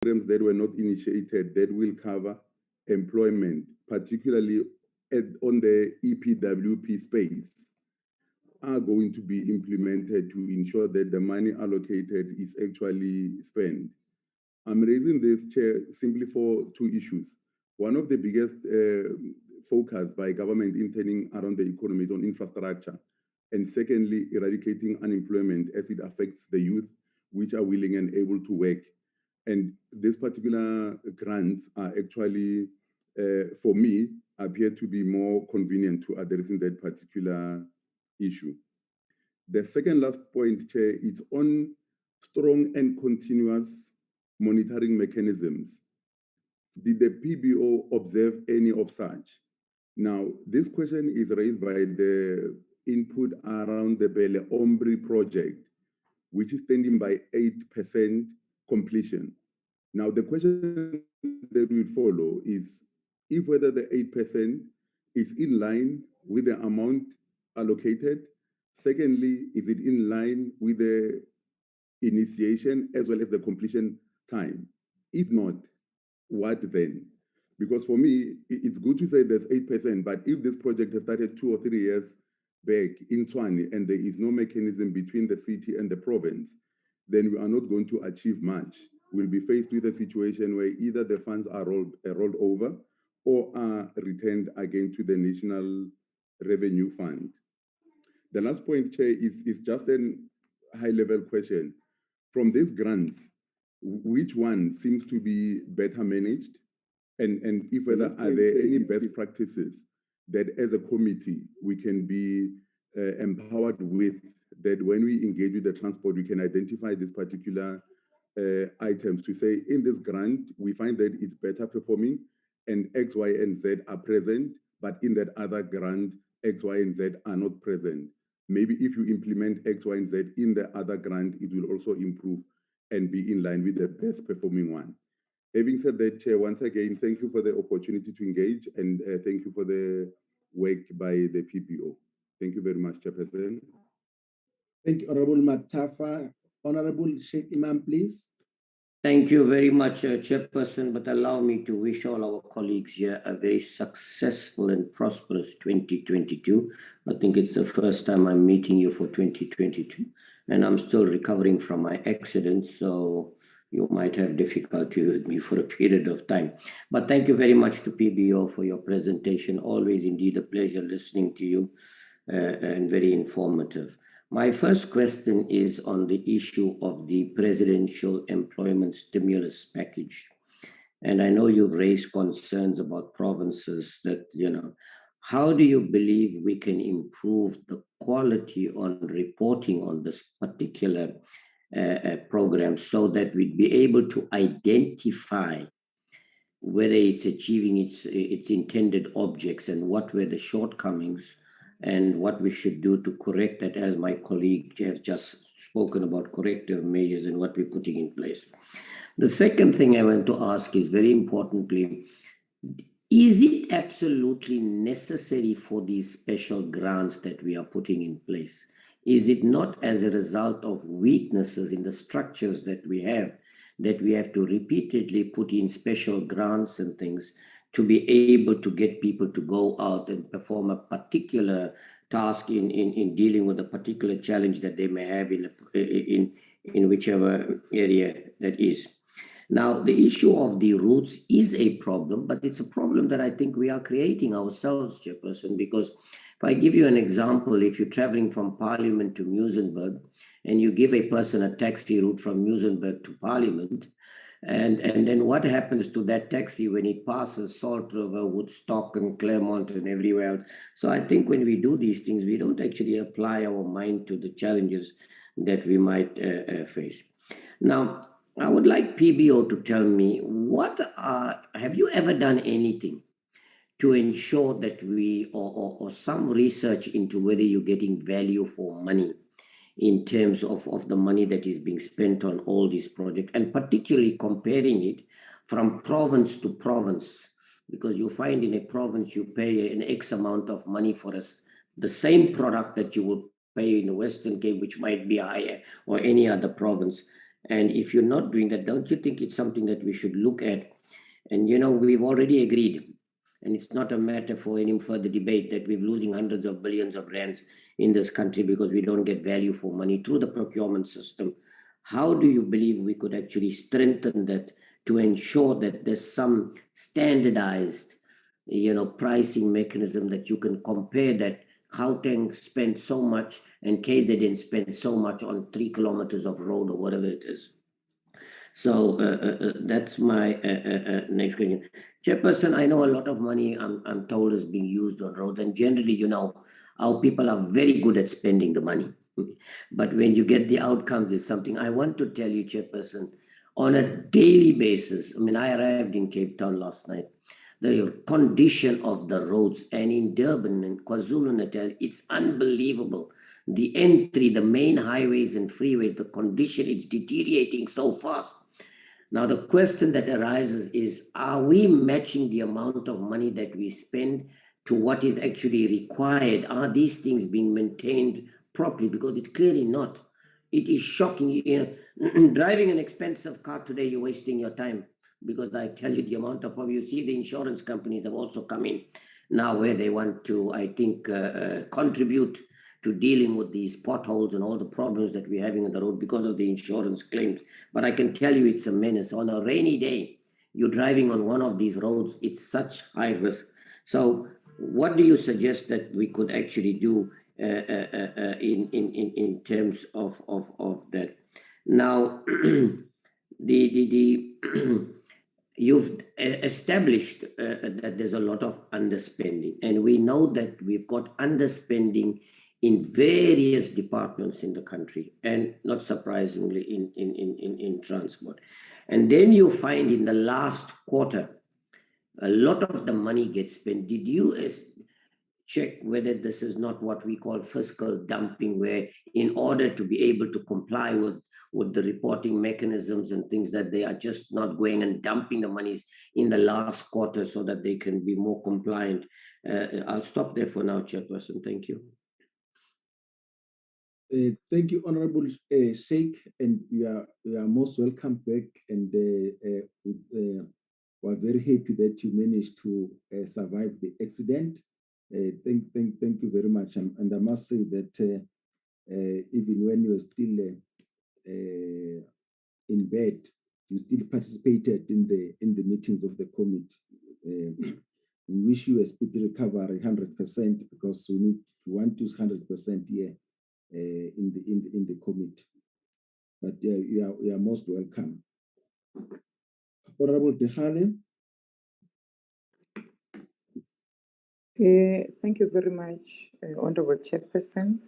programs that were not initiated that will cover employment, particularly on the EPWP space, are going to be implemented to ensure that the money allocated is actually spent. I'm raising this, Chair, simply for two issues. One of the biggest focus by government intending around the economy is on infrastructure. And secondly, eradicating unemployment as it affects the youth, which are willing and able to work. And these particular grants are actually, for me, appear to be more convenient to addressing that particular issue. The second last point, Chair, is on strong and continuous monitoring mechanisms. Did the PBO observe any of such? Now, this question is raised by the input around the Bele Ombre project, which is standing by 8% completion. Now, the question that will follow is if whether the 8% is in line with the amount allocated. Secondly, is it in line with the initiation as well as the completion time? If not, what then? Because for me, it's good to say there's 8%, but if this project has started 2 or 3 years back in Tshwane and there is no mechanism between the city and the province, then we are not going to achieve much. We'll be faced with a situation where either the funds are rolled over or are returned again to the National Revenue Fund. The last point, Chair, is just a high-level question. From these grants, which one seems to be better managed? And if whether are there any best practices that as a committee we can be empowered with, that when we engage with the transport, we can identify these particular items to say, in this grant, we find that it's better performing and X, Y, and Z are present, but in that other grant, X, Y, and Z are not present. Maybe if you implement X, Y, and Z in the other grant, it will also improve and be in line with the best performing one. Having said that, Chair, once again, thank you for the opportunity to engage and thank you for the work by the PPO. Thank you very much, Chairperson. Thank you, Honorable Matafa. Honorable Sheikh Imam, please. Thank you very much, Chairperson, but allow me to wish all our colleagues here a very successful and prosperous 2022. I think it's the first time I'm meeting you for 2022, and I'm still recovering from my accident, so you might have difficulty with me for a period of time. But thank you very much to PBO for your presentation. Always indeed a pleasure listening to you and very informative. My first question is on the issue of the Presidential Employment Stimulus Package. And I know you've raised concerns about provinces that, how do you believe we can improve the quality on reporting on this particular program so that we'd be able to identify whether it's achieving its intended objects and what were the shortcomings and what we should do to correct that, as my colleague has just spoken about corrective measures and what we're putting in place. The second thing I want to ask is very importantly, is it absolutely necessary for these special grants that we are putting in place? Is it not as a result of weaknesses in the structures that we have to repeatedly put in special grants and things to be able to get people to go out and perform a particular task in dealing with a particular challenge that they may have in whichever area that is? Now, the issue of the routes is a problem, but it's a problem that I think we are creating ourselves, Chairperson, because if I give you an example, if you're traveling from Parliament to Muizenberg and you give a person a taxi route from Muizenberg to Parliament, and then what happens to that taxi when it passes Salt River, Woodstock and Claremont and everywhere else? So I think when we do these things, we don't actually apply our mind to the challenges that we might face. Now, I would like PBO to tell me, have you ever done anything to ensure that or some research into whether you're getting value for money in terms of the money that is being spent on all these projects, and particularly comparing it from province to province? Because you find in a province you pay an X amount of money for the same product that you will pay in the Western Cape, which might be higher, or any other province. And if you're not doing that, don't you think it's something that we should look at? And, we've already agreed, and it's not a matter for any further debate, that we're losing hundreds of billions of rands in this country because we don't get value for money through the procurement system. How do you believe we could actually strengthen that to ensure that there's some standardized, pricing mechanism that you can compare that Gauteng spent so much and KZN spent so much on 3 kilometers of road or whatever it is? So that's my next question. Chairperson, I know a lot of money, I'm told, is being used on roads, and generally, our people are very good at spending the money. But when you get the outcomes, is something I want to tell you, Chairperson, on a daily basis. I mean, I arrived in Cape Town last night. The condition of the roads, and in Durban and KwaZulu-Natal, it's unbelievable. The entry, the main highways and freeways, the condition is deteriorating so fast. Now, the question that arises is, are we matching the amount of money that we spend to what is actually required? Are these things being maintained properly? Because it's clearly not. It is shocking. Driving an expensive car today, you're wasting your time, because I tell you the amount of problem. You see the insurance companies have also come in now where they want to, I think, contribute to dealing with these potholes and all the problems that we're having on the road because of the insurance claims. But I can tell you it's a menace. On a rainy day, you're driving on one of these roads, it's such high risk. So what do you suggest that we could actually do in terms of that? Now, you've established that there's a lot of underspending, and we know that we've got underspending in various departments in the country, and not surprisingly in transport. And then you find in the last quarter, a lot of the money gets spent. Did you check whether this is not what we call fiscal dumping, where in order to be able to comply with the reporting mechanisms and things, that they are just not going and dumping the monies in the last quarter so that they can be more compliant? I'll stop there for now, Chairperson. Thank you. Thank you, Honorable Sheikh, and you are most welcome back. And we're very happy that you managed to survive the accident. Thank you very much. And I must say that even when you were still in bed, you still participated in the meetings of the committee. We wish you a speedy recovery, 100%, because we want to 100% here. In the committee, but you are most welcome. Honorable Dehale. Thank you very much, Honorable Chairperson.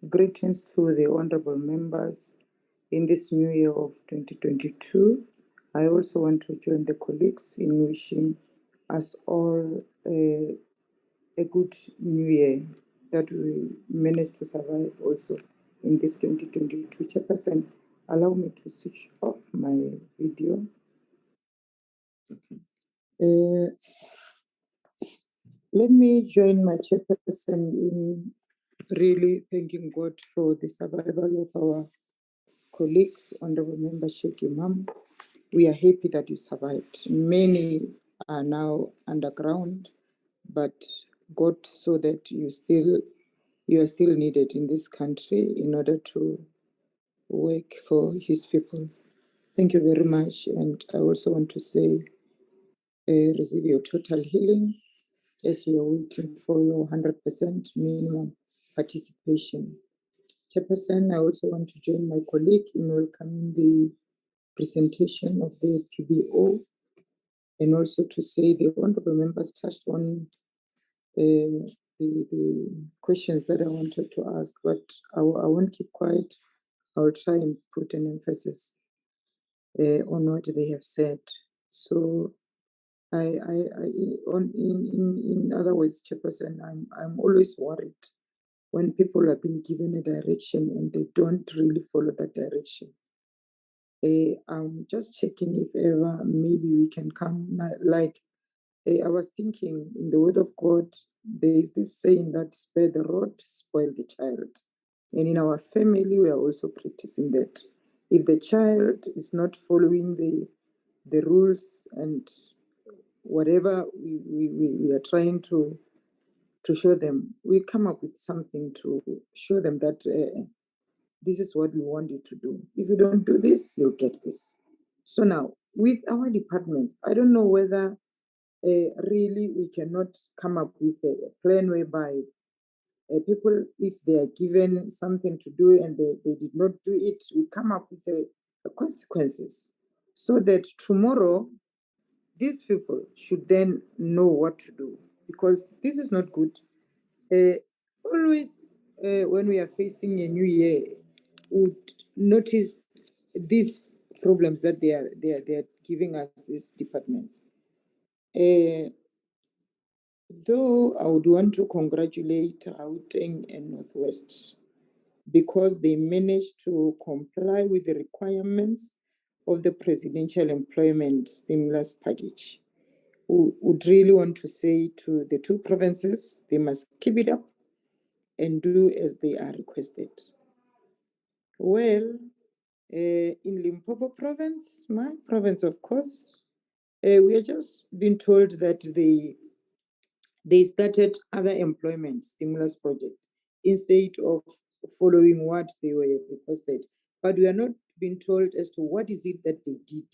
Greetings to the honorable members in this new year of 2022. I also want to join the colleagues in wishing us all a good new year, that we managed to survive also in this 2022. Chairperson, allow me to switch off my video. Okay. Let me join my chairperson in really thanking God for the survival of our colleague, Honorable Member Sheikh Imam. We are happy that you survived. Many are now underground, but God saw that you are still needed in this country in order to work for his people. Thank you very much. And I also want to say, receive your total healing as we are waiting for your 100% minimum participation. Chairperson, I also want to join my colleague in welcoming the presentation of the PBO, and also to say the honorable members touched on the questions that I wanted to ask, but I won't keep quiet. I'll try and put an emphasis on what they have said. So, in other words, Chairperson, I'm always worried when people are being given a direction and they don't really follow that direction. I'm just checking if ever maybe we can come like. I was thinking in the word of God, there is this saying that spare the rod, spoil the child. And in our family, we are also practicing that. If the child is not following the rules and whatever we are trying to show them, we come up with something to show them that this is what we want you to do. If you don't do this, you'll get this. So now, with our departments, I don't know whether really we cannot come up with a plan whereby people, if they are given something to do and they did not do it, we come up with the consequences so that tomorrow these people should then know what to do, because this is not good. Always, when we are facing a new year, would notice these problems that they are giving us, these departments. Though I would want to congratulate Gauteng and Northwest because they managed to comply with the requirements of the presidential employment stimulus package. We would really want to say to the two provinces, they must keep it up and do as they are requested. Well, in Limpopo province, my province, of course, we are just being told that they started other employment stimulus project instead of following what they were requested. But we are not being told as to what is it that they did.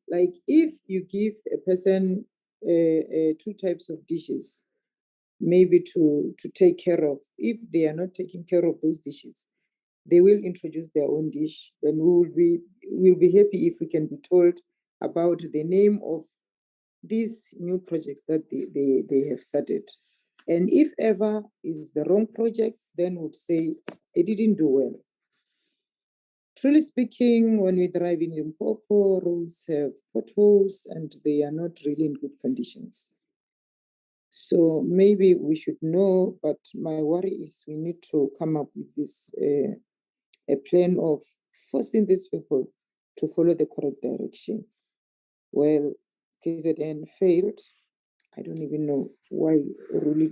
Like if you give a person two types of dishes, maybe to take care of, if they are not taking care of those dishes, they will introduce their own dish. Then we'll be happy if we can be told about the name of these new projects that they have started. And if ever is the wrong projects, then would say they didn't do well. Truly speaking, when we drive in Limpopo, roads have potholes and they are not really in good conditions. So maybe we should know, but my worry is we need to come up with this a plan of forcing these people to follow the correct direction. Well, KZN failed. I don't even know why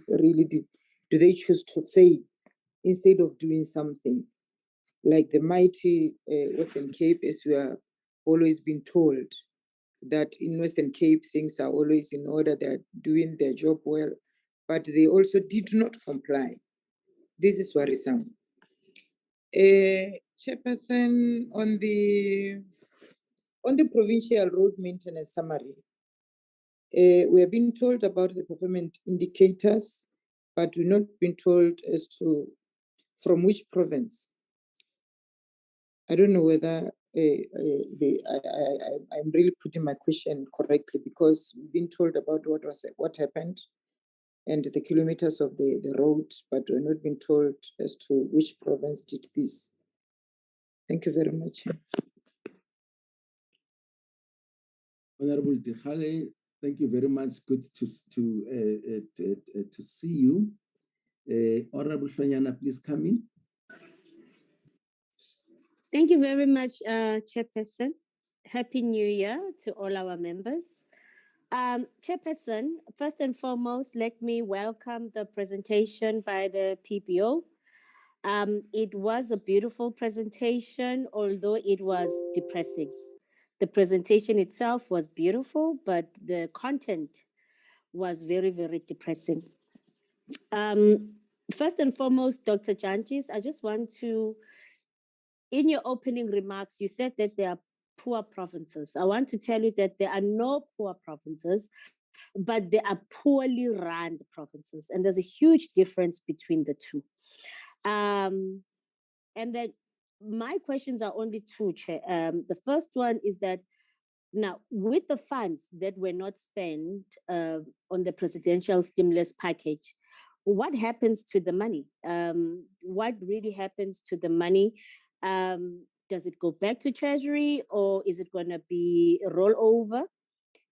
really do they choose to fail instead of doing something like the mighty Western Cape, as we are always been told that in Western Cape things are always in order, they're doing their job well, but they also did not comply. This is worrisome. Chairperson, on the provincial road maintenance summary, we have been told about the performance indicators, but we've not been told as to from which province. I don't know whether I'm really putting my question correctly, because we've been told about what happened and the kilometers of the road, but we're not been told as to which province did this. Thank you very much. Honorable Dikhale, thank you very much. Good to see you. Honorable Flanyana, please come in. Thank you very much, Chairperson. Happy New Year to all our members. Chairperson, first and foremost, let me welcome the presentation by the PBO. It was a beautiful presentation, although it was depressing. The presentation itself was beautiful, but the content was very, very depressing. First and foremost, Dr. Janchis, I just want to, in your opening remarks, you said that there are poor provinces. I want to tell you that there are no poor provinces, but there are poorly run provinces. And there's a huge difference between the two. And then my questions are only two, Chair. The first one is that now, with the funds that were not spent on the presidential stimulus package, what happens to the money? What really happens to the money? Does it go back to Treasury, or is it going to be a rollover?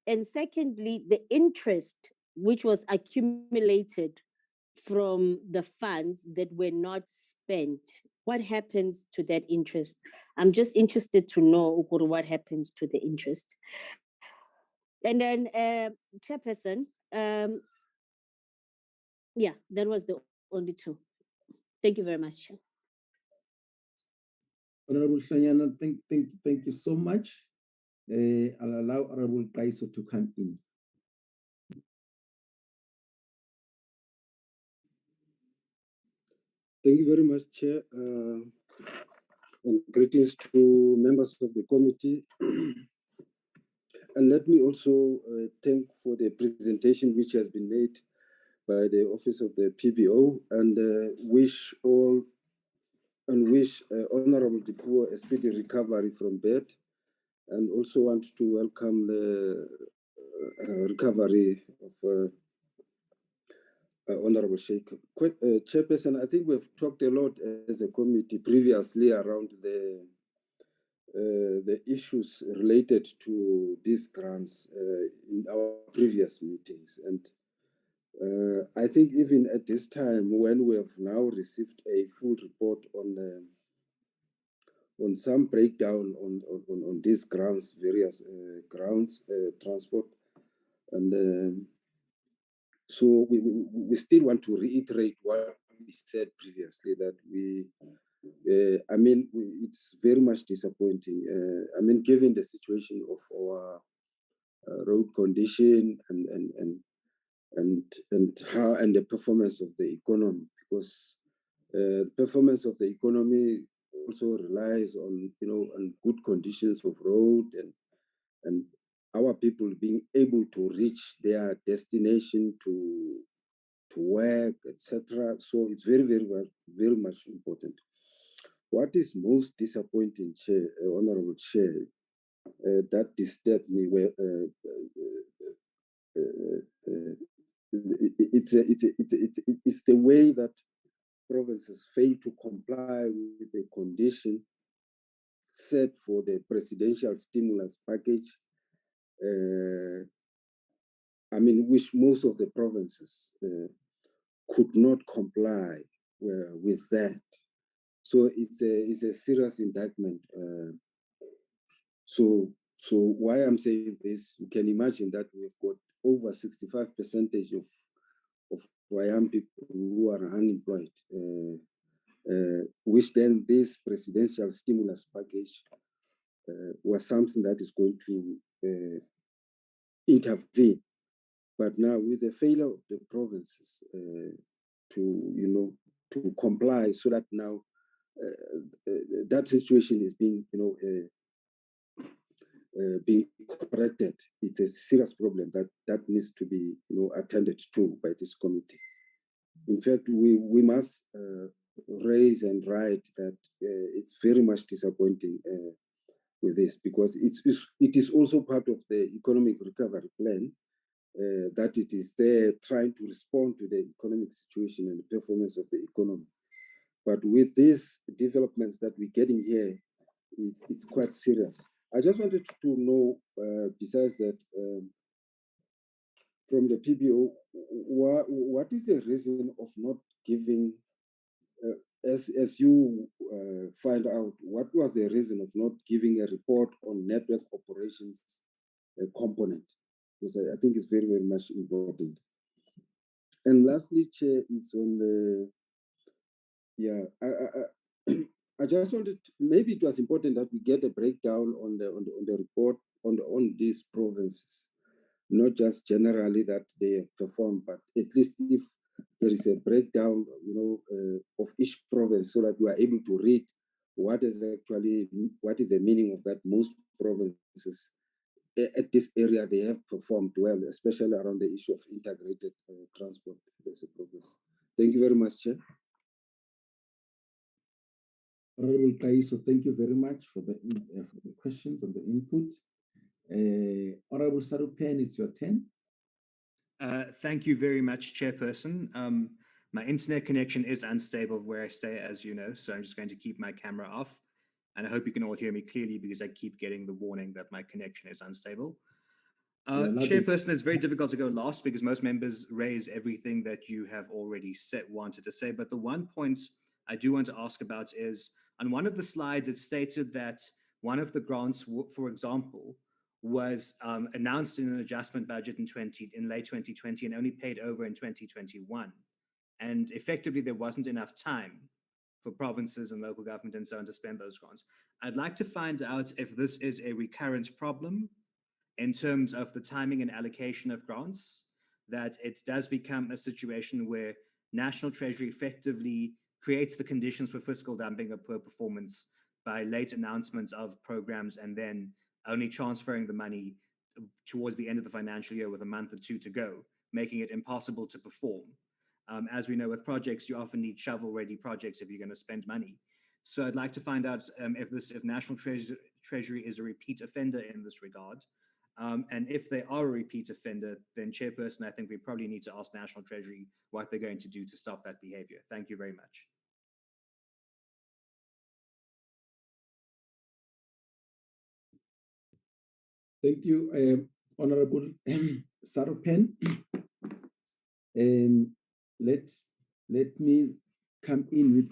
And secondly, the interest which was accumulated from the funds that were not spent, what happens to that interest? I'm just interested to know what happens to the interest. And then, Chairperson, yeah, that was the only two. Thank you very much, Chair. Honorable Hlanyana, thank you so much. I'll allow Honorable Kaiso to come in. Thank you very much, Chair. And greetings to members of the committee. And let me also thank for the presentation which has been made by the Office of the PBO, and wish Honorable Dipuo a speedy recovery from bed, and also want to welcome the recovery of Honorable Sheikh. Chairperson, I think we've talked a lot as a committee previously around the issues related to these grants in our previous meetings. And I think even at this time, when we have now received a full report on some breakdown on these grants, various grants, transport, and so we still want to reiterate what we said previously, that it's very much disappointing. Given the situation of our road condition and the performance of the economy, because performance of the economy also relies on on good conditions of road and our people being able to reach their destination to work, etc. So it's very much important. What is most disappointing, Chair, Honorable Chair, that disturbed me it's the way that provinces fail to comply with the condition set for the presidential stimulus package, which most of the provinces could not comply with that. So it's a serious indictment. So why I'm saying this, you can imagine that we've got over 65% of young people who are unemployed, which then this presidential stimulus package was something that is going to intervene. But now with the failure of the provinces to comply, so that now that situation is being being corrected. It's a serious problem that needs to be attended to by this committee. In fact, we must raise and write that it's very much disappointing with this, because it is also part of the economic recovery plan, that it is there trying to respond to the economic situation and the performance of the economy. But with these developments that we're getting here, it's quite serious. I just wanted to know, besides that, from the PBO, what is the reason of not giving, as you find out, what was the reason of not giving a report on network operations component? Because I think it's very much important. And lastly, Chair, is on the, I just wanted maybe it was important that we get a breakdown on the report on these provinces, not just generally that they have performed, but at least if there is a breakdown, of each province, so that we are able to read what is the meaning of that. Most provinces at this area, they have performed well, especially around the issue of integrated transport as a province. Thank you very much, Chair. Honorable Kaiso, thank you very much for the questions and the input. Honorable Sarupen, it's your turn. Thank you very much, Chairperson. My internet connection is unstable where I stay, as you know, so I'm just going to keep my camera off. And I hope you can all hear me clearly, because I keep getting the warning that my connection is unstable. Chairperson, it's very difficult to go last because most members raise everything that you have already wanted to say. But the one point I do want to ask about is, on one of the slides, it stated that one of the grants, for example, was announced in an adjustment budget in late 2020 and only paid over in 2021. And effectively, there wasn't enough time for provinces and local government and so on to spend those grants. I'd like to find out if this is a recurrent problem in terms of the timing and allocation of grants, that it does become a situation where National Treasury effectively creates the conditions for fiscal dumping or poor performance by late announcements of programs and then only transferring the money towards the end of the financial year with a month or two to go, making it impossible to perform. As we know with projects, you often need shovel-ready projects if you're going to spend money. So I'd like to find out if National Treasury is a repeat offender in this regard. And if they are a repeat offender, then Chairperson, I think we probably need to ask National Treasury what they're going to do to stop that behavior. Thank you very much. Thank you, Honorable Sarupen. Let me come in with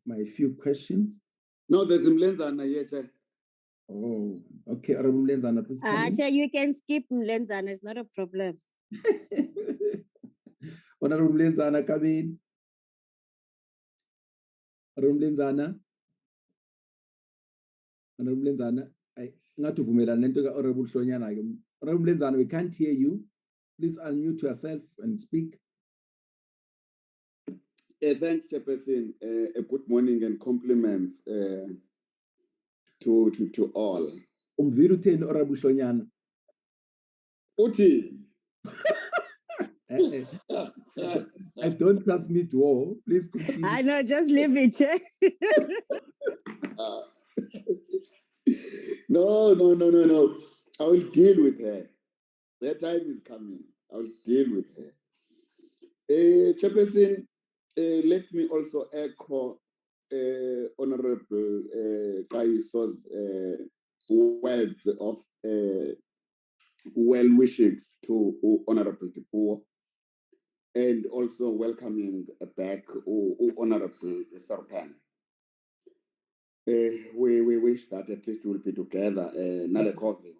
my few questions. No, there's Mlenzana yet. Oh, okay, Honorable Mlenzana, please come in. Chair, you can skip Mlenzana, it's not a problem. Honorable Mlenzana, come in. Honorable Mlenzana. Honorable Mlenzana, Honorable Mlenzana, we can't hear you. Please unmute yourself and speak. Thanks, Chairperson. Good morning and compliments to all. Honorable Shonyana. Uti. I don't transmit war. Please continue. I know, just leave it, Chair. No. I will deal with her. That time is coming. I will deal with her. Chairperson, let me also echo Honorable Kaiso's words of well wishes to Honorable Tipuo, and also welcoming back Honorable Sarpan. We wish that at least we'll be together, not a COVID.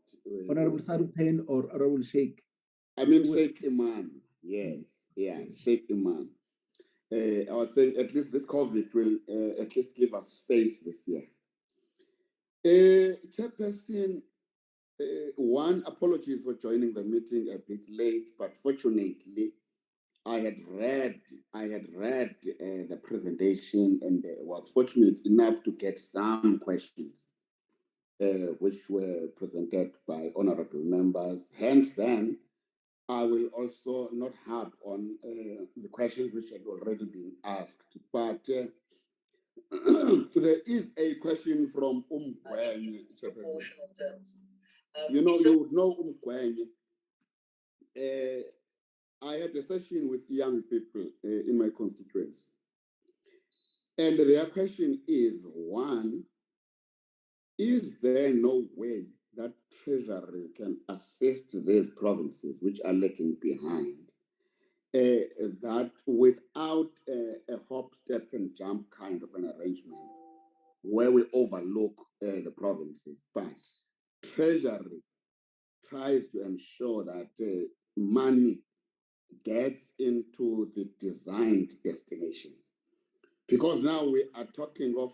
Honorable Sarupen or Honorable Sheikh? I mean Sheikh Iman, yes, Sheikh Iman. I was saying at least this COVID will at least give us space this year. Chairperson, one, apologies for joining the meeting a bit late, but fortunately, I had read the presentation and was fortunate enough to get some questions which were presented by honorable members. Hence, then, I will also not harp on the questions which had already been asked, but there is a question from Umgwenye, Chairperson. You would know Umgwenye. I had a session with young people in my constituency. And their question is, one, is there no way that Treasury can assist these provinces which are lagging behind, that without a hop, step, and jump kind of an arrangement where we overlook the provinces, but Treasury tries to ensure that money gets into the designed destination? Because now we are talking of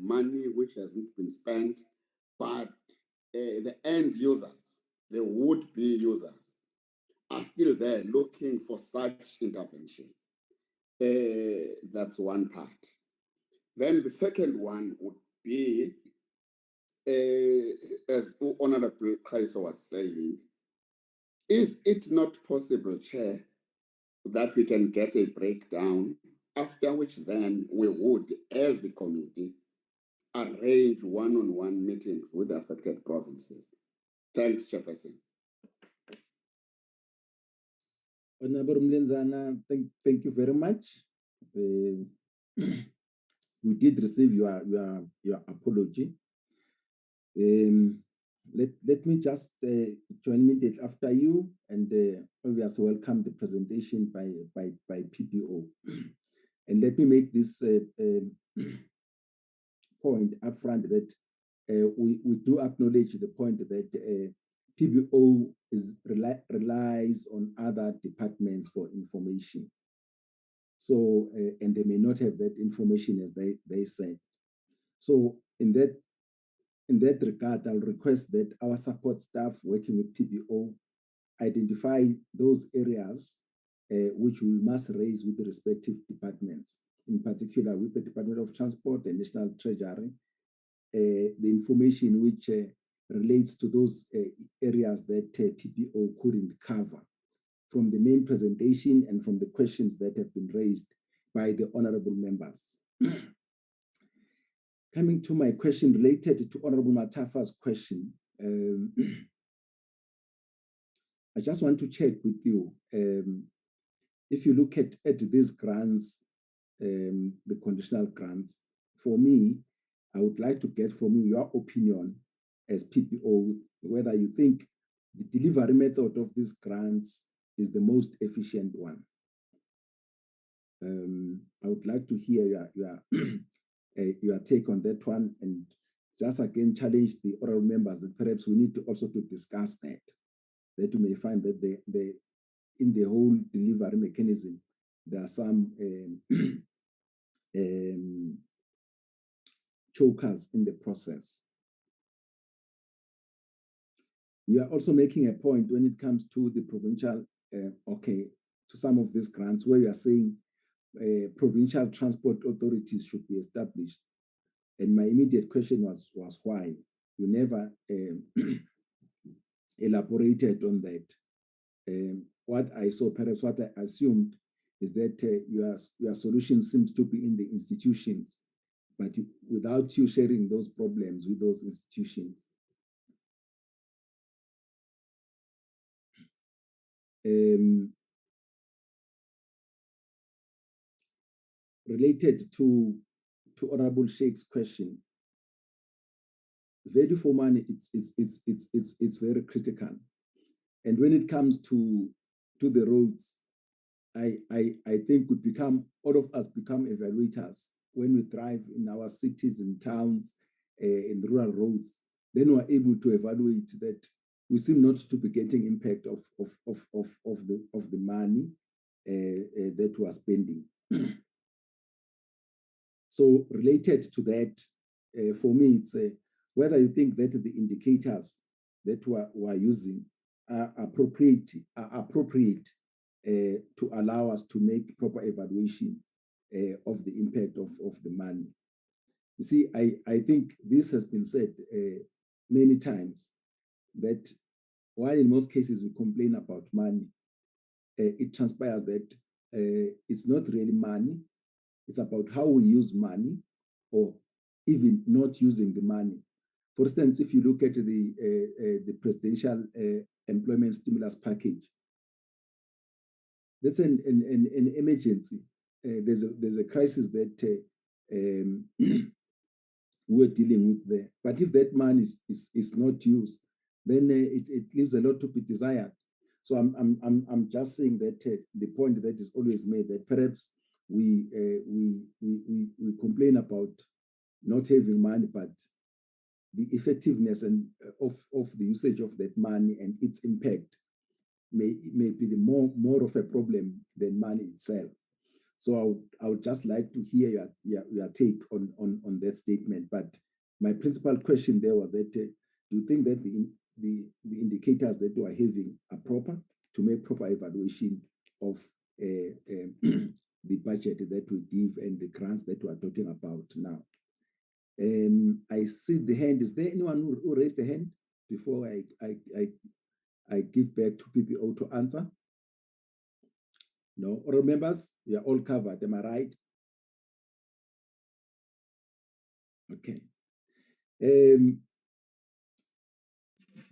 money which hasn't been spent, but the end users, the would-be users, are still there looking for such intervention. That's one part. Then the second one would be, as Honorable Kaiso was saying, is it not possible, Chair, that we can get a breakdown, after which then we would, as the committee, arrange one-on-one meetings with affected provinces? Thanks, Chairperson. Honorable Mlenzana, thank you very much. We did receive your apology. Let me just join immediately after you, and obviously welcome the presentation by PPO. And let me make this point up front that we do acknowledge the point that PPO relies on other departments for information. So, and they may not have that information as they said. So in that regard, I'll request that our support staff working with PBO identify those areas which we must raise with the respective departments, in particular with the Department of Transport and National Treasury, the information which relates to those areas that PBO couldn't cover from the main presentation and from the questions that have been raised by the honorable members. Coming to my question related to Honorable Matafa's question, I just want to check with you. If you look at these grants, the conditional grants, for me, I would like to get from you your opinion as PPO, whether you think the delivery method of these grants is the most efficient one. I would like to hear your take on that one, and just again challenge the oral members that perhaps we need to also to discuss that you may find that in the whole delivery mechanism, there are some chokers in the process. You are also making a point when it comes to the provincial, to some of these grants where you are saying provincial transport authorities should be established. And my immediate question was why? You never elaborated on that. What I saw, perhaps what I assumed, is that your solution seems to be in the institutions, but without you sharing those problems with those institutions. Related to Honorable Sheikh's question, value for money, it's very critical. And when it comes to the roads, I think all of us become evaluators when we drive in our cities and towns, in rural roads. Then we're able to evaluate that we seem not to be getting impact of the money that we are spending. So related to that, for me, it's whether you think that the indicators that we are using are appropriate to allow us to make proper evaluation of the impact of the money. You see, I think this has been said many times, that while in most cases we complain about money, it transpires that it's not really money. It's about how we use money, or even not using the money. For instance, if you look at the presidential employment stimulus package, that's an emergency. There's a crisis that we're dealing with there. But if that money is not used, then it leaves a lot to be desired. So I'm just saying that the point that is always made, that perhaps we complain about not having money, but the effectiveness and of the usage of that money and its impact may be the more of a problem than money itself. So I would just like to hear your take on that statement. But my principal question there was that do you think that the indicators that we are having are proper to make proper evaluation of the budget that we give and the grants that we are talking about now? I see the hand. Is there anyone who raised the hand before I give back to PPO to answer? No, all members, we are all covered. Am I right? Okay.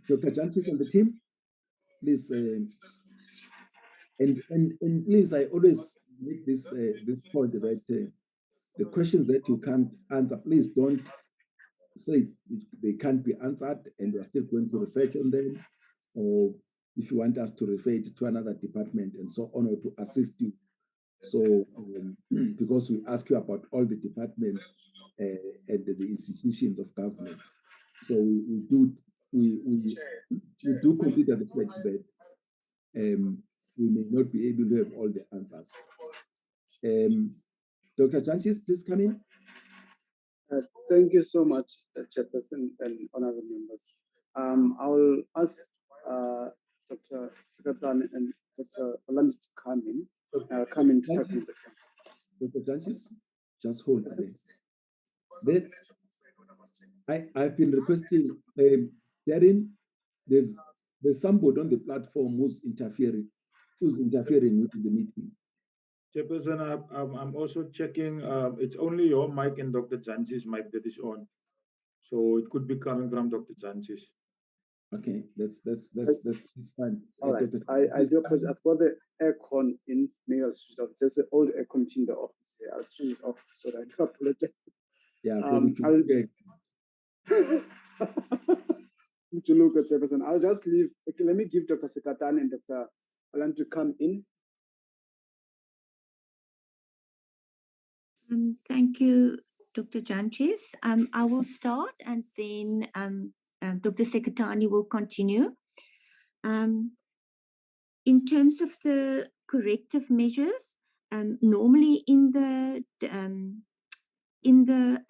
Dr. Jancis and the team, please. And please, I always make this point that the questions that you can't answer, please don't say they can't be answered and we're still going to research on them, or if you want us to refer it to another department and so on, or to assist you. So, because we ask you about all the departments and the institutions of government, so we do consider the fact that we may not be able to have all the answers. Dr. Janchis, please come in. Thank you so much, Chairperson and honorable members. I will ask Dr. Sekatan and Mr. Orlando to come in to 5 minutes. Dr. Janchis, just hold there. I've been requesting, Darren, there's somebody on the platform who's interfering with the meeting. Chairperson, I'm also checking. It's only your mic and Dr. Janchis' mic that is on, so it could be coming from Dr. Janchis. Okay, that's fine. All right. I do apologize. I've got the aircon in. Maybe I'll switch it off. There's an old air conditioner in the office here. I'll switch it off. So I do apologize. Yeah, to look at Chairperson. I'll just leave. Okay, let me give Dr. Sekatan and Dr. Alan to come in. Thank you, Dr. Janchis. I will start and then Dr. Sekatani will continue. In terms of the corrective measures, normally in the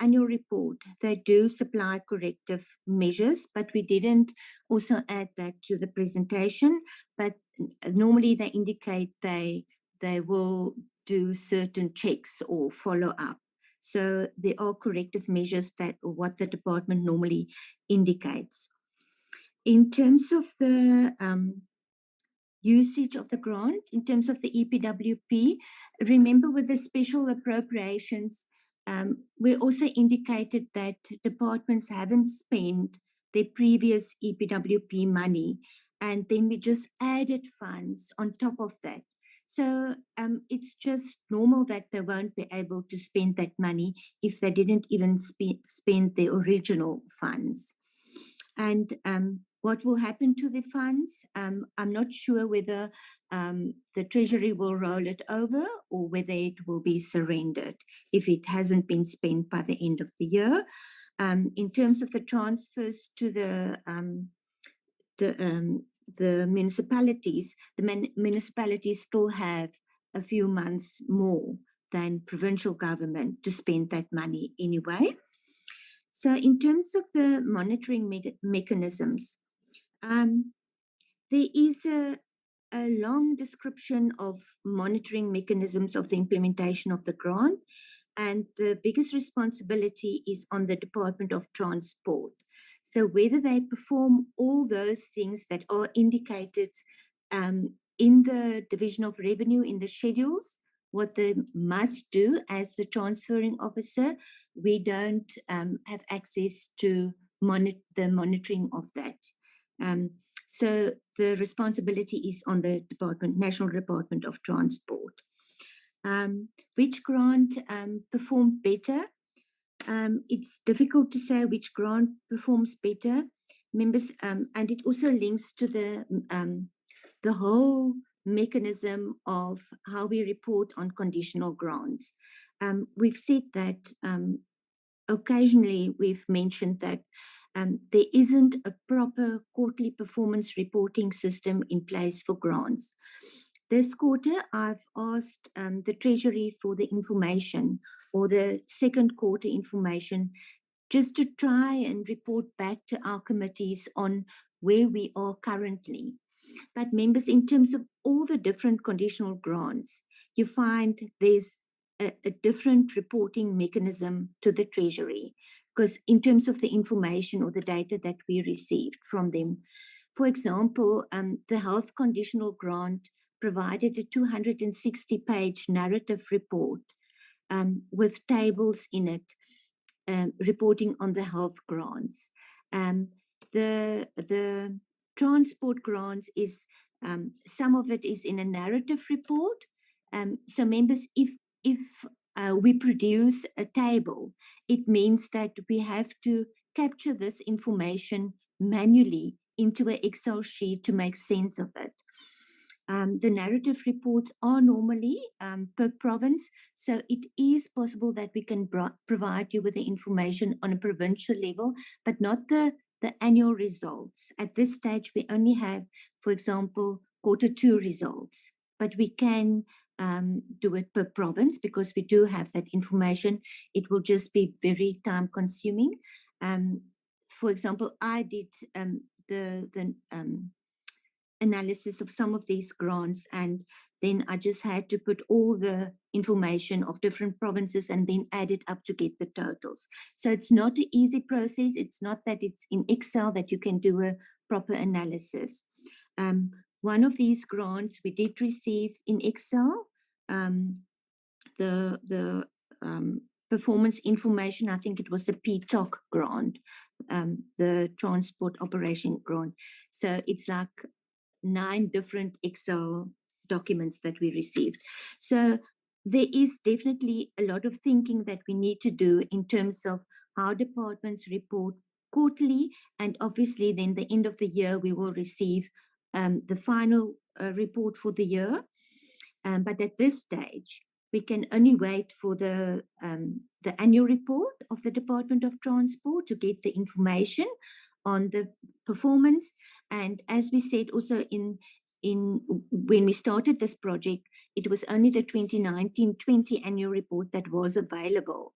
annual report, they do supply corrective measures, but we didn't also add that to the presentation. But normally they indicate they will do certain checks or follow up. So there are corrective measures that what the department normally indicates. In terms of the usage of the grant, in terms of the EPWP, remember with the special appropriations, we also indicated that departments haven't spent their previous EPWP money, and then we just added funds on top of that. So it's just normal that they won't be able to spend that money if they didn't even spend the original funds. And what will happen to the funds? I'm not sure whether the Treasury will roll it over or whether it will be surrendered if it hasn't been spent by the end of the year. In terms of the transfers to the municipalities, the municipalities still have a few months more than provincial government to spend that money anyway. So in terms of the monitoring mechanisms, there is a long description of monitoring mechanisms of the implementation of the grant, and the biggest responsibility is on the Department of Transport. So whether they perform all those things that are indicated in the Division of Revenue in the schedules, what they must do as the transferring officer, we don't have access to the monitoring of that. So the responsibility is on the National Department of Transport. Which grant performed better? It's difficult to say which grant performs better, members, and it also links to the whole mechanism of how we report on conditional grants. We've said that occasionally we've mentioned that there isn't a proper quarterly performance reporting system in place for grants. This quarter, I've asked the Treasury for the information or the second quarter information just to try and report back to our committees on where we are currently. But members, in terms of all the different conditional grants, you find there's a different reporting mechanism to the Treasury, because in terms of the information or the data that we received from them, for example, the health conditional grant provided a 260-page narrative report with tables in it reporting on the health grants. The transport grants is, some of it is in a narrative report. So members, if we produce a table, it means that we have to capture this information manually into an Excel sheet to make sense of it. The narrative reports are normally per province, so it is possible that we can provide you with the information on a provincial level, but not the annual results. At this stage, we only have, for example, Q2 results, but we can do it per province because we do have that information. It will just be very time consuming. For example, I did the analysis of some of these grants, and then I just had to put all the information of different provinces and then add it up to get the totals. So it's not an easy process. It's not that it's in Excel that you can do a proper analysis. One of these grants we did receive in Excel, the performance information, I think it was the PTOC grant, the transport operation grant. So it's like 9 different Excel documents that we received. So there is definitely a lot of thinking that we need to do in terms of how departments report quarterly, and obviously then the end of the year we will receive the final report for the year. But at this stage, we can only wait for the annual report of the Department of Transport to get the information on the performance. And as we said also in when we started this project, it was only the 2019-20 annual report that was available.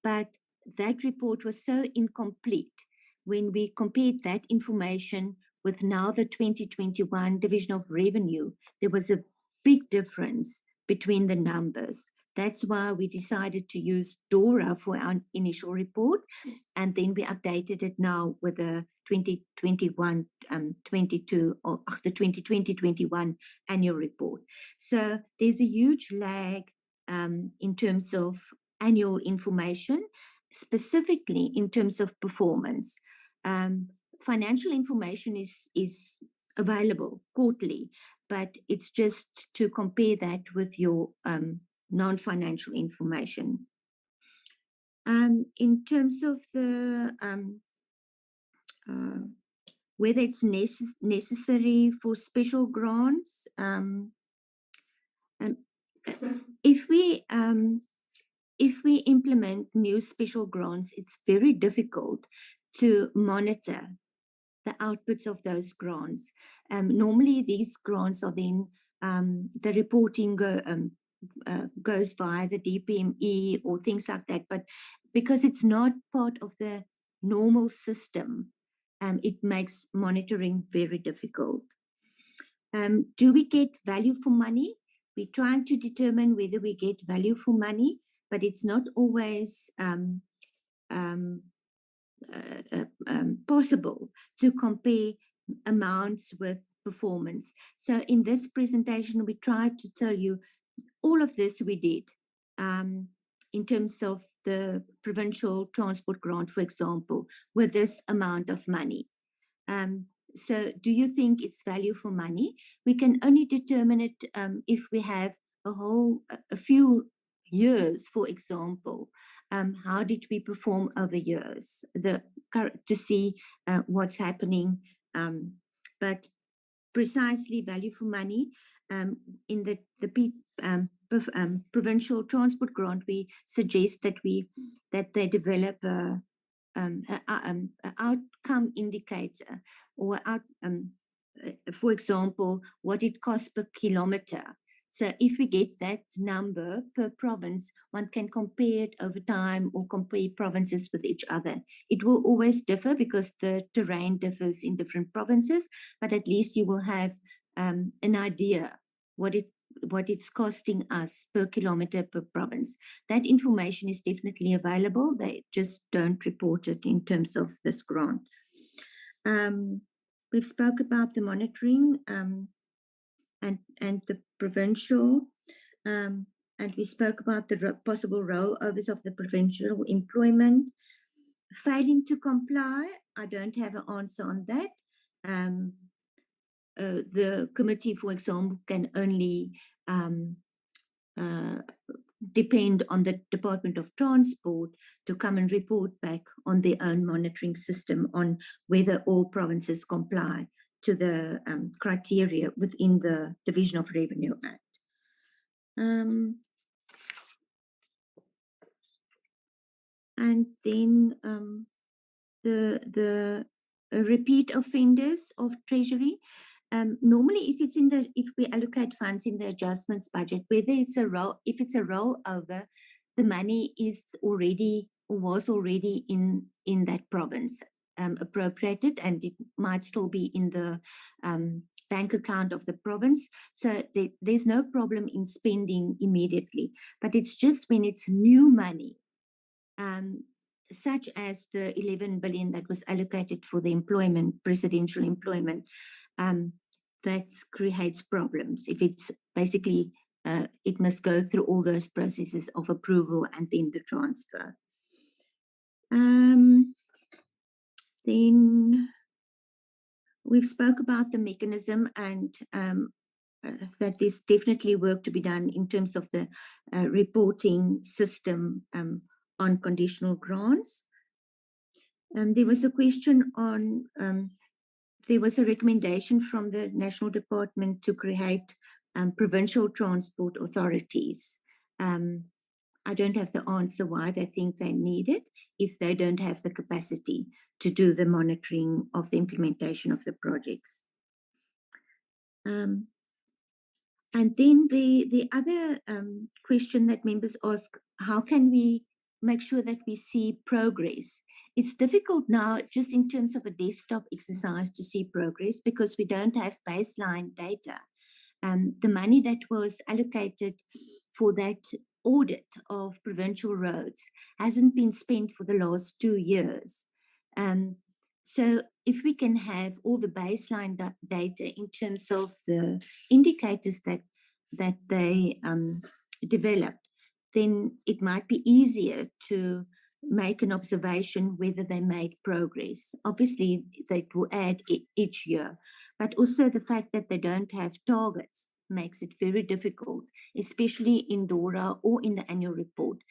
But that report was so incomplete when we compared that information with now the 2021 Division of Revenue. There was a big difference between the numbers. That's why we decided to use DORA for our initial report, and then we updated it now with the 2021-22 or the 2020-21 annual report. So there's a huge lag in terms of annual information, specifically in terms of performance. Financial information is available quarterly, but it's just to compare that with your non-financial information. In terms of the whether it's necessary for special grants, if we implement new special grants, it's very difficult to monitor the outputs of those grants. Normally, these grants are then the reporting goes via the DPME or things like that. But because it's not part of the normal system, it makes monitoring very difficult. Do we get value for money? We're trying to determine whether we get value for money, but it's not always possible to compare amounts with performance. So in this presentation, we tried to tell you all of this we did in terms of the provincial transport grant, for example, with this amount of money. So do you think it's value for money? We can only determine it if we have a few years, for example. How did we perform over years to see what's happening? But precisely value for money, in the provincial transport grant, we suggest that they develop an outcome indicator, or for example, what it costs per kilometer. So if we get that number per province, one can compare it over time or compare provinces with each other. It will always differ because the terrain differs in different provinces, but at least you will have an idea what it's costing us per kilometer per province. That information is definitely available. They just don't report it in terms of this grant. We've spoke about the monitoring and the provincial, and we spoke about the possible rollovers of the provincial employment. Failing to comply, I don't have an answer on that. The committee, for example, can only depend on the Department of Transport to come and report back on their own monitoring system on whether all provinces comply to the criteria within the Division of Revenue Act. And then the repeat offenders of Treasury. Normally, if we allocate funds in the adjustments budget, whether it's if it's a rollover, the money is already or was already in that province appropriated, and it might still be in the bank account of the province. So there's no problem in spending immediately, but it's just when it's new money, such as the 11 billion that was allocated for the presidential employment, that creates problems. If it's basically, it must go through all those processes of approval and then the transfer. Then we've spoke about the mechanism and that there's definitely work to be done in terms of the reporting system on conditional grants. There was a question on, there was a recommendation from the National Department to create provincial transport authorities. I don't have the answer why they think they need it if they don't have the capacity to do the monitoring of the implementation of the projects. And then the other question that members ask, how can we make sure that we see progress? It's difficult now just in terms of a desktop exercise to see progress because we don't have baseline data. The money that was allocated for that audit of provincial roads hasn't been spent for the last 2 years. So if we can have all the baseline data in terms of the indicators that they developed, then it might be easier to make an observation whether they made progress. Obviously, they will add each year, but also the fact that they don't have targets makes it very difficult, especially in DORA or in the annual report.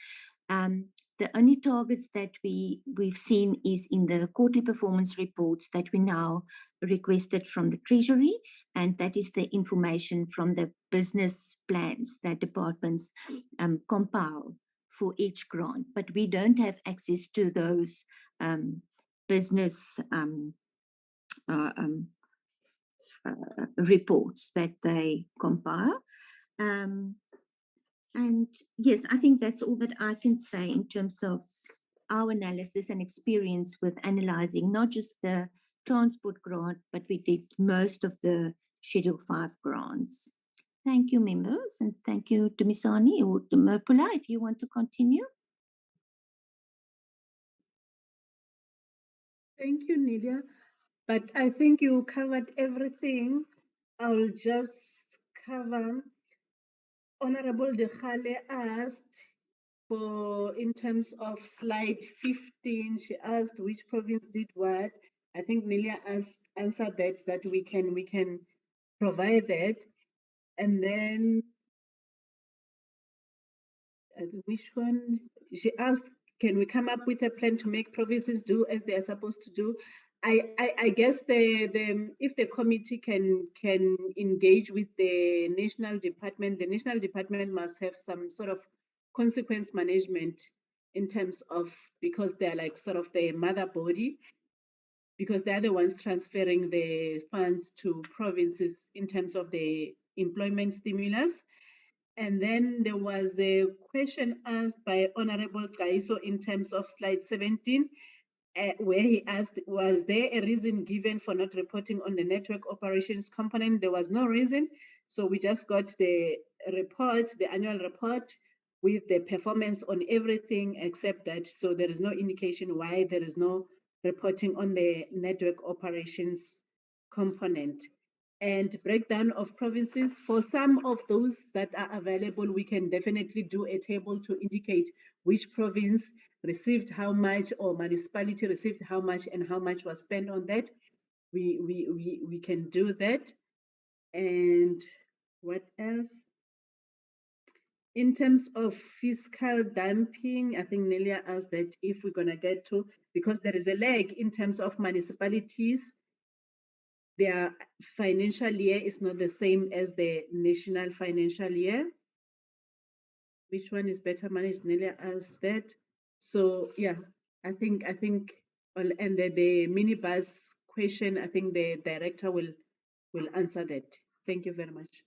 The only targets that we've seen is in the quarterly performance reports that we now requested from the Treasury, and that is the information from the business plans that departments compile for each grant. But we don't have access to those business reports that they compile. And yes, I think that's all that I can say in terms of our analysis and experience with analyzing not just the transport grant, but we did most of the Schedule 5 grants. Thank you, members, and thank you, Dumisani or Mopula, if you want to continue. Thank you, Nidia. But I think you covered everything. I'll just cover. Honorable De Khale asked for, in terms of slide 15, she asked which province did what. I think Nilia answered that we can provide that. And then which one? She asked, can we come up with a plan to make provinces do as they are supposed to do? I guess if the committee can engage with the national department must have some sort of consequence management in terms of, because they're like sort of the mother body, because they're the ones transferring the funds to provinces in terms of the employment stimulus. And then there was a question asked by Honorable Kaiso in terms of slide 17, where he asked, was there a reason given for not reporting on the network operations component? There was no reason. So we just got the report, the annual report with the performance on everything except that. So there is no indication why there is no reporting on the network operations component. And breakdown of provinces, for some of those that are available, we can definitely do a table to indicate which province received how much or municipality received how much and how much was spent on that. We can do that. And what else? In terms of fiscal dumping, I think Nelia asked that if we're gonna get to, because there is a lag in terms of municipalities, their financial year is not the same as the national financial year. Which one is better managed? Nelia asked that. So yeah, I think, and the minibus question, I think the director will will answer that. Thank you very much.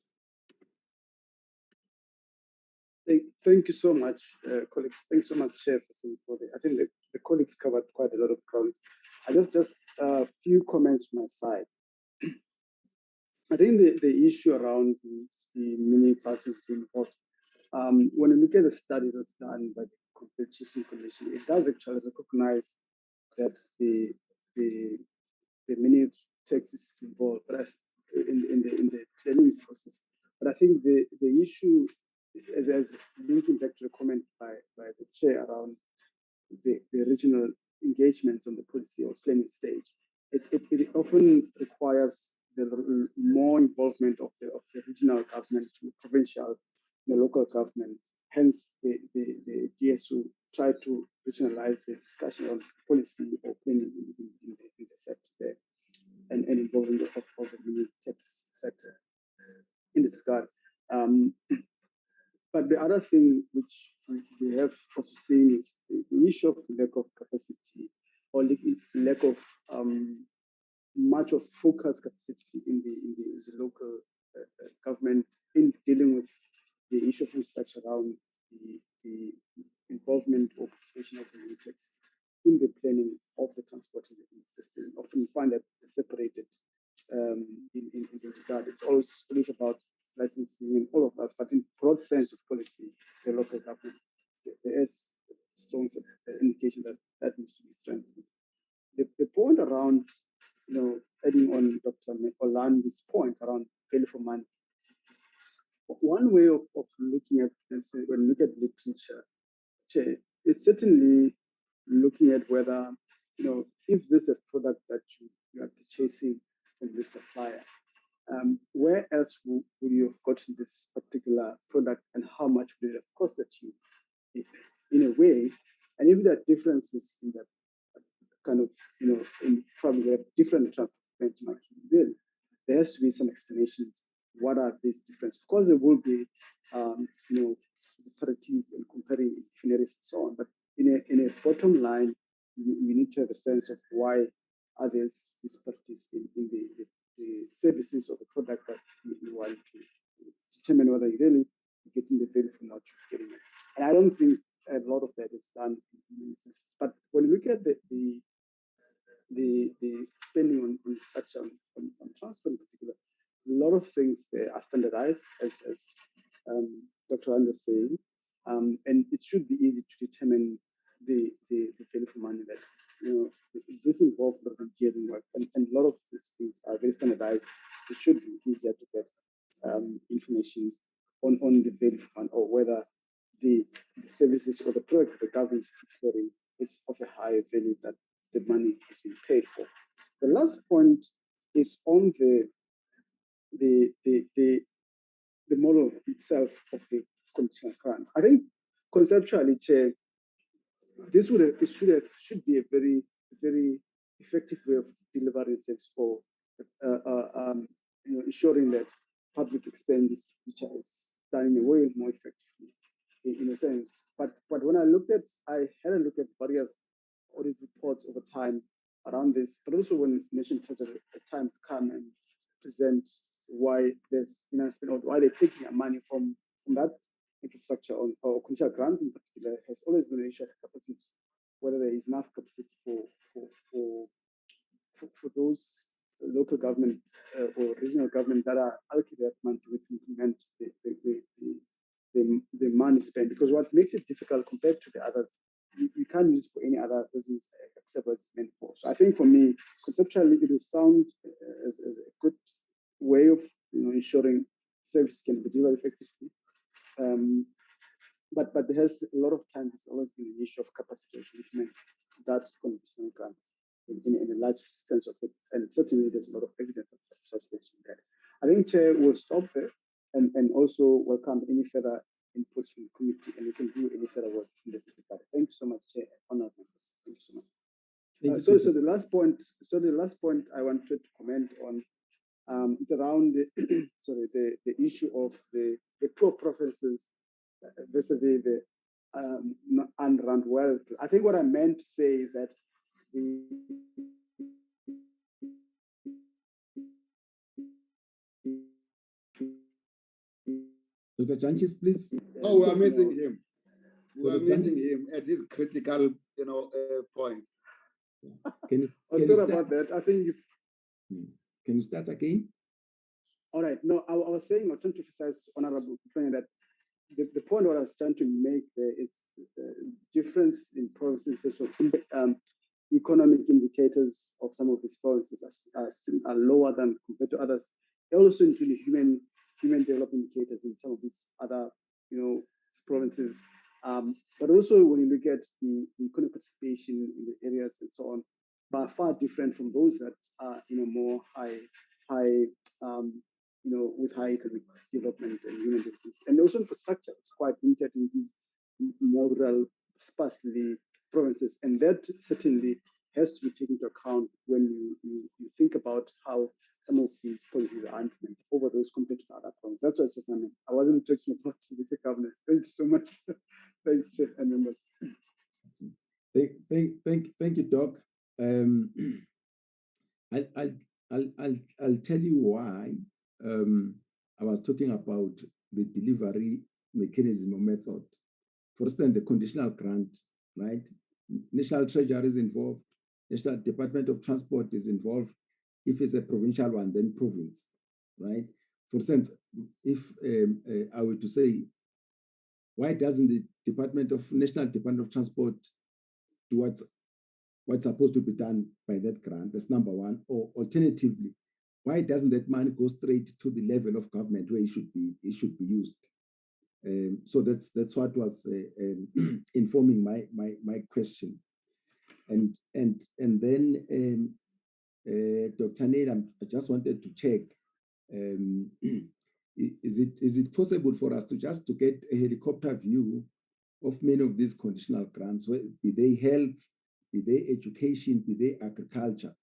Thank you so much, colleagues. Thanks so much, Chairperson, for I think the colleagues covered quite a lot of ground. I just a few comments from my side. I think the issue around the mini buses being bought, when you look at the study that's done by the Competition Commission, it does actually recognize that the mini taxis involved in the planning process. But I think the issue, as linking back to the comment by the chair around the regional engagements on the policy or planning stage, it often requires the more involvement of the regional government, provincial, the local government. Hence, the DSU try to regionalize the discussion on policy or planning in the sector there, and involving of the mini tax sector in this regard. But the other thing which we have also seen is the issue of lack of capacity or lack of much of focus capacity in the local government in dealing with the issue of research around the involvement or participation of the units in the planning of the transport in the system. Often you find that they're separated in this regard. It's always about licensing and all of that, but in broad sense of policy, the local government, there is strong indication that needs to be strengthened. The point around, adding on Dr. Olandi's point around value for money, one way of looking at this, when you look at literature, it's certainly looking at whether, if this is a product that you are purchasing from the supplier, where else would you have gotten this particular product and how much would it have costed you in a way? And if there are differences in that kind of, in probably have different benchmarking, there has to be some explanations. What are these differences? Because there will be, disparities and comparing different areas and so on. But in a bottom line, we need to have a sense of why are there disparities in the services or the product that you want to determine whether you're really getting the value from what you're getting. And I don't think a lot of that is done in many senses. But when you look at the spending on research on transport in particular, a lot of things there are standardized, as Dr. Anders was saying, and it should be easy to determine the value for money that, this involves a lot of engineering work, and a lot of these things are very standardized. It should be easier to get information on the value for money, or whether the services or the product the government is procuring is of a higher value that the money has been paid for. The last point is on the model itself of the conditional grant. I think conceptually, Chair, this should be a very effective way of delivering service for ensuring that public expenditure is done in a way more effectively, in a sense. But when I had a look at various audit reports over time around this, but also when Nation Charter at times come and present why there's or why they're taking money from that infrastructure or conditional grants in particular, has always been an issue of capacity, whether there is enough capacity for those local government or regional government that are allocated that money to implement the money spent. Because what makes it difficult compared to the others, you can't use it for any other business except what it's meant for. So I think for me, conceptually, it will sound as a good way of ensuring service can be delivered effectively. But there has a lot of times it's always been an issue of capacity achievement that conditional grant in a large sense of it. And certainly there's a lot of evidence of substantiation there. I think Chair will stop there and also welcome any further input from the committee, and we can do any further work in this regard. Thank you so much, Chair. Honored members. Thank you so much. So the last point I wanted to comment on, it's around the issue of the poor provinces vis-a-vis the unrun well. I think what I meant to say is that the Dr. Janchis, please. Oh, we are missing him. We are missing him at his critical, point. Can you, sorry start? about that. I think if Can you start again? all right. No, I was saying, I was trying to emphasize, Honorable President, that the point what I was trying to make there is the difference in provinces of economic indicators of some of these provinces are lower than compared to others. They also include human development indicators in some of these other provinces. But also when you look at the economic participation in the areas and so on, are far different from those that are more high with high economic development and human development. And also infrastructure is quite limited in these more rural, sparsely provinces. And that certainly has to be taken into account when you think about how some of these policies are implemented over those compared to other provinces. That's what I meant. I wasn't talking about the governance. Thank you so much. Thanks, Chair and members. Thank you, Doc. I'll tell you why I was talking about the delivery mechanism or method. For instance, the conditional grant, right? National Treasury is involved. National Department of Transport is involved. If it's a provincial one, then province, right? For instance, if I were to say, why doesn't the National Department of Transport do what's supposed to be done by that grant? That's number one. Or alternatively, why doesn't that money go straight to the level of government where it should be used? So that's what was informing my question. And then Dr. Neil, I just wanted to check, is it possible for us to get a helicopter view of many of these conditional grants, be they health, be they education, be they agriculture,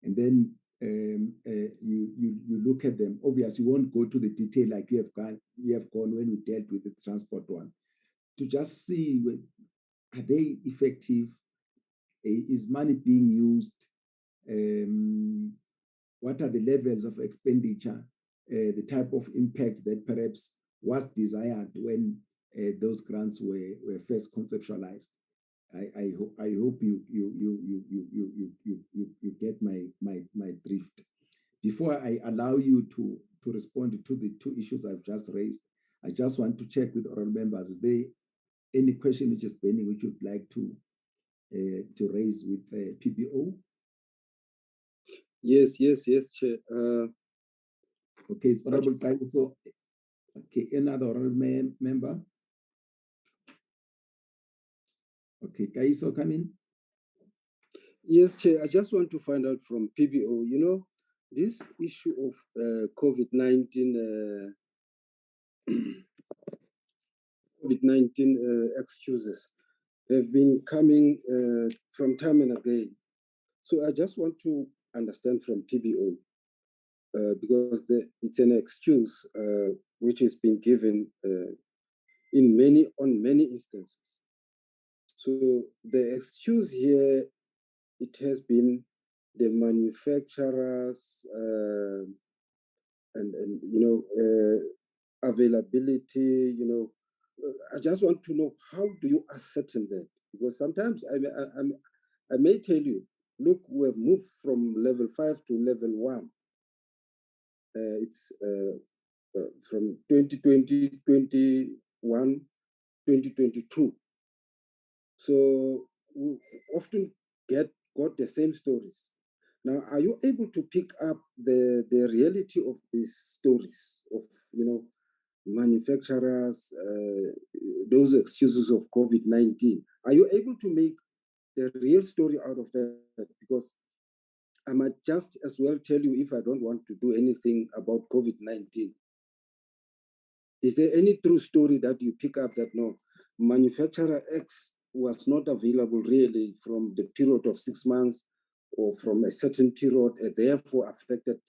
and then you look at them. Obviously, you won't go to the detail like we have gone when we dealt with the transport one, to just see, are they effective? Is money being used? What are the levels of expenditure? The type of impact that perhaps was desired when those grants were first conceptualized. I hope you get my drift. Before I allow you to respond to the two issues I've just raised, I just want to check with oral members. Is there any question which is pending which you'd like to raise with PBO? Yes, Chair. Okay, it's Honorable Kaiso. So, okay, another oral member. Okay, Kaiso, come in. Yes, Chair. I just want to find out from PBO, this issue of COVID-19 excuses have been coming from time and again. So I just want to understand from PBO, because it's an excuse which has been given on many instances. So the excuse here, it has been the manufacturers and availability. I just want to know, how do you ascertain that? Because sometimes I may tell you, look, we have moved from level 5 to level 1. It's from 2020, 21, 2022. So we often got the same stories. Now, are you able to pick up the reality of these stories of, manufacturers, those excuses of COVID-19? Are you able to make the real story out of that? Because I might just as well tell you if I don't want to do anything about COVID-19. Is there any true story that you pick up that no, manufacturer X was not available really from the period of 6 months or from a certain period and therefore affected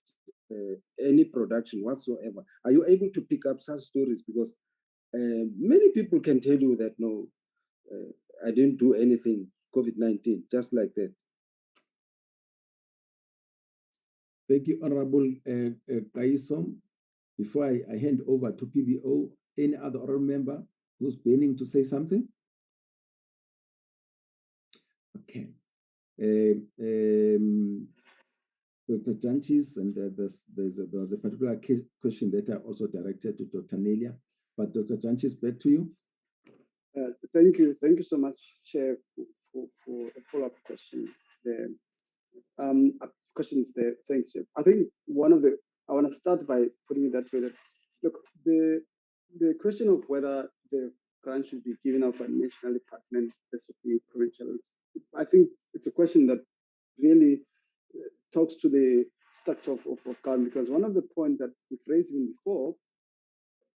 any production whatsoever? Are you able to pick up such stories? Because many people can tell you that no, I didn't do anything, COVID-19, just like that. Thank you, Honorable Kaisom. Before I hand over to PBO, any other oral member who's burning to say something? Okay. Dr. Janchis, and there was a particular question that I also directed to Dr. Nelia, but Dr. Janchis, back to you. Thank you so much, Chair, for a follow-up question there. Questions there. Thanks, Chair. I think I want to start by putting it that way. That look, the question of whether the grant should be given out by national department, specifically provincial, I think it's a question that really talks to the structure of government, because one of the points that we've raised even before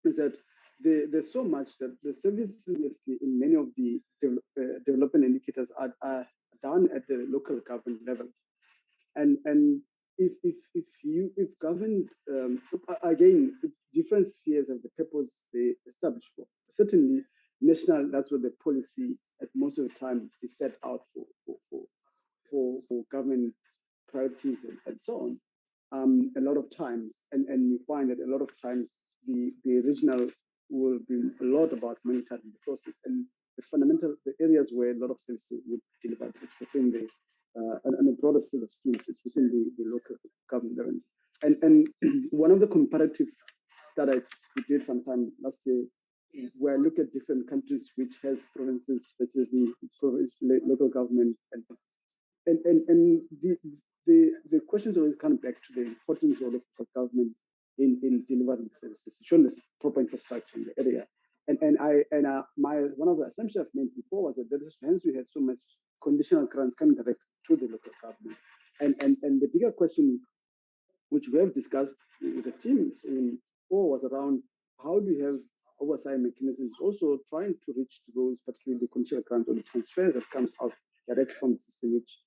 is that there's so much that the services in many of the development indicators are done at the local government level, and if government again, different spheres of the purpose they establish for. Certainly national, that's what the policy at most of the time is set out for government priorities and so on. A lot of times, and you find that a lot of times the regional will be a lot about monitoring the process, and the areas where a lot of services would deliver, it's within the and a broader set of schemes, it's within the local government level. And one of the comparative that we did sometime last year, where I look at different countries which has provinces, specifically local government, and the questions always come back to the importance of local government in delivering services, showing the proper infrastructure in the area. One of the assumptions I've made before was that hence we had so much conditional grants coming direct to the local government. And the bigger question, which we have discussed with the teams was around how do you have oversight mechanisms also trying to reach those, particularly the conditional grant or the transfers that comes out direct from the system, which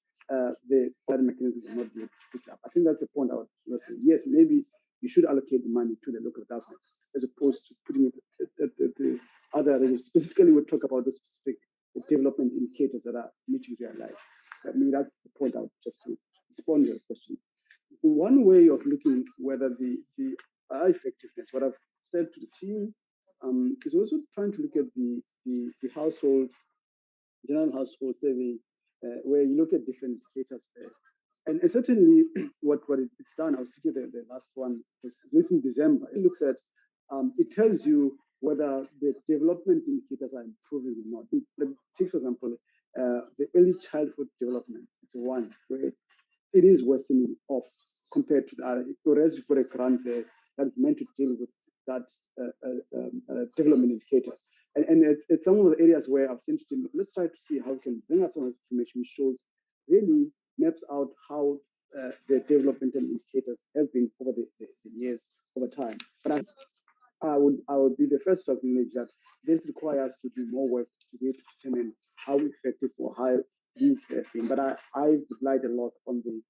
the other mechanisms are not able to pick up. I think that's the point I was saying. Yes, maybe you should allocate the money to the local government as opposed to putting it at the other areas. Specifically, we'll talk about the specific development indicators that are need to be realized. I mean, that's the point I would just to respond to your question. One way of looking whether the effectiveness, what I've said to the team, is also trying to look at the general household survey, where you look at different indicators there. And certainly what it's done, I was thinking the last one was this in December. It looks at, it tells you whether the development indicators are improving or not. Take, for example, the early childhood development. It's one where it is worsening off compared to the other. Whereas you've got a grant there that is meant to deal with that development indicator. And it's some of the areas where I've seen to them, let's try to see how we can bring us some of this information which shows really maps out how the developmental indicators have been over the years, over time. But I would be the first to acknowledge that this requires us to do more work to be able to determine how effective or how these have been. But I relied a lot on the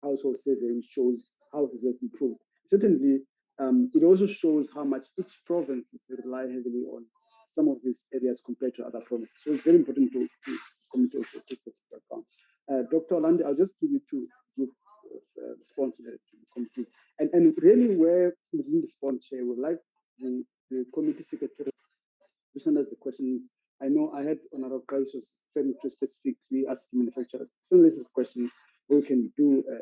household survey, which shows how it has improved. Certainly, it also shows how much each province is rely heavily on some of these areas compared to other provinces. So it's very important to take this account. Dr. Olande, I'll just give you to give response to the committees. And really where within the response here, we would like the committee secretary to send us the questions. I know I had Honorable Kaisos very specifically asking manufacturers some list of questions where we can do a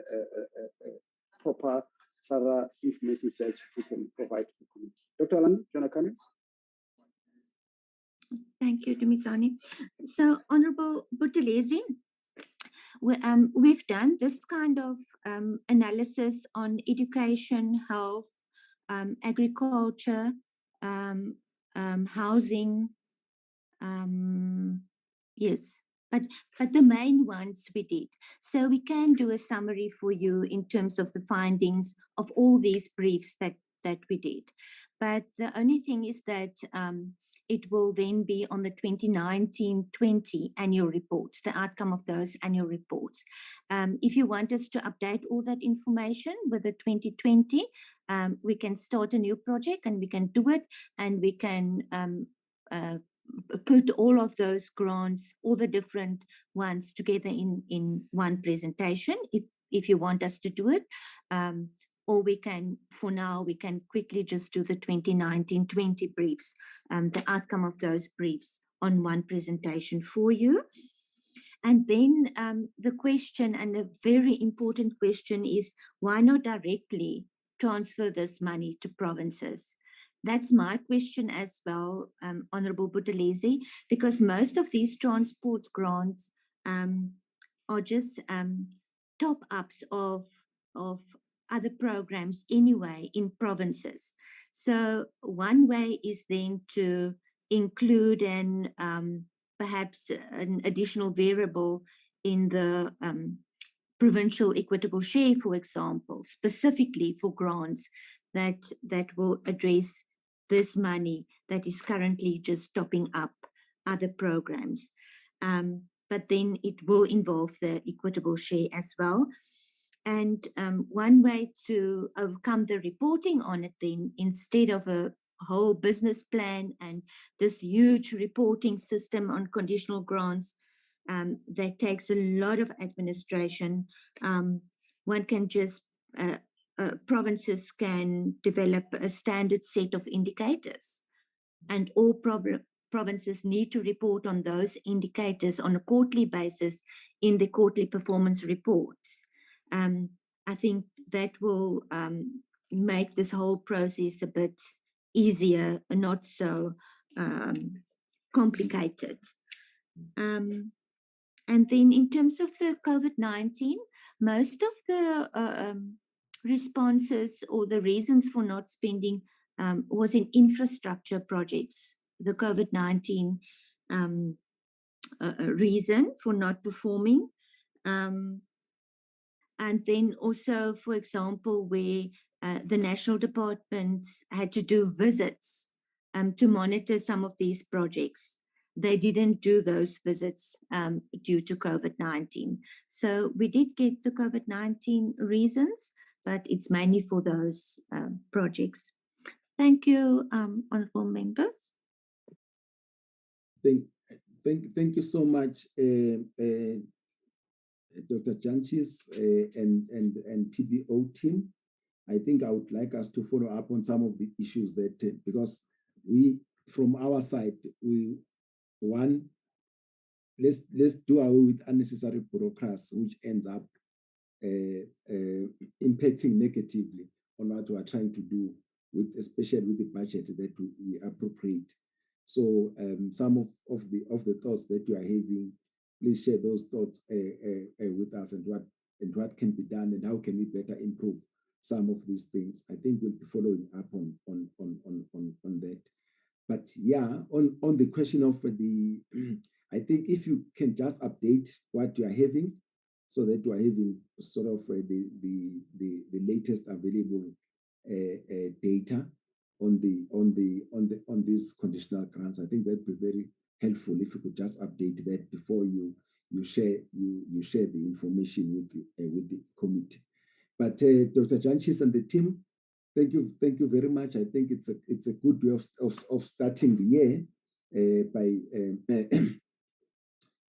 proper, thorough information search we can provide to the committee. Dr. Olande, do you want to come in? Thank you, Dumisani. So, Honorable Buthelezi, we've done this kind of analysis on education, health, agriculture, housing. Yes, but the main ones we did. So we can do a summary for you in terms of the findings of all these briefs that we did. But the only thing is that it will then be on the 2019-20 annual reports, the outcome of those annual reports. If you want us to update all that information with the 2020, we can start a new project and we can do it, and we can put all of those grants, all the different ones together in one presentation if you want us to do it. or we can, for now, we can quickly just do the 2019-20 briefs, the outcome of those briefs on one presentation for you. And then the question, and a very important question, is why not directly transfer this money to provinces? That's my question as well, Honorable Buthelezi, because most of these transport grants are just top-ups of other programs anyway in provinces. So one way is then to include an perhaps an additional variable in the provincial equitable share, for example, specifically for grants that will address this money that is currently just topping up other programs. But then it will involve the equitable share as well. And one way to overcome the reporting on it then, instead of a whole business plan and this huge reporting system on conditional grants that takes a lot of administration, one can just, provinces can develop a standard set of indicators, and all provinces need to report on those indicators on a quarterly basis in the quarterly performance reports. I think that will make this whole process a bit easier, not so complicated. And then in terms of the COVID-19, most of the responses or the reasons for not spending was in infrastructure projects, the COVID-19 reason for not performing. And then also, for example, where the national departments had to do visits to monitor some of these projects. They didn't do those visits due to COVID-19. So we did get the COVID-19 reasons, but it's mainly for those projects. Thank you, honorable members. Thank you so much, Dr. Jantjies and PBO team. I think I would like us to follow up on some of the issues that, because we, from our side, let's do away with unnecessary bureaucracy, which ends up impacting negatively on what we are trying to do, especially with the budget that we appropriate. So some of the thoughts that you are having, please share those thoughts with us, and what can be done, and how can we better improve some of these things. I think we'll be following up on that. But yeah, on the question of the, I think if you can just update what you are having, so that you are having sort of the latest available data on these conditional grants. I think that'd be very helpful if you could just update that before you share the information with the committee. But Dr. Jantjies and the team, thank you very much. I think it's a good way of starting the year by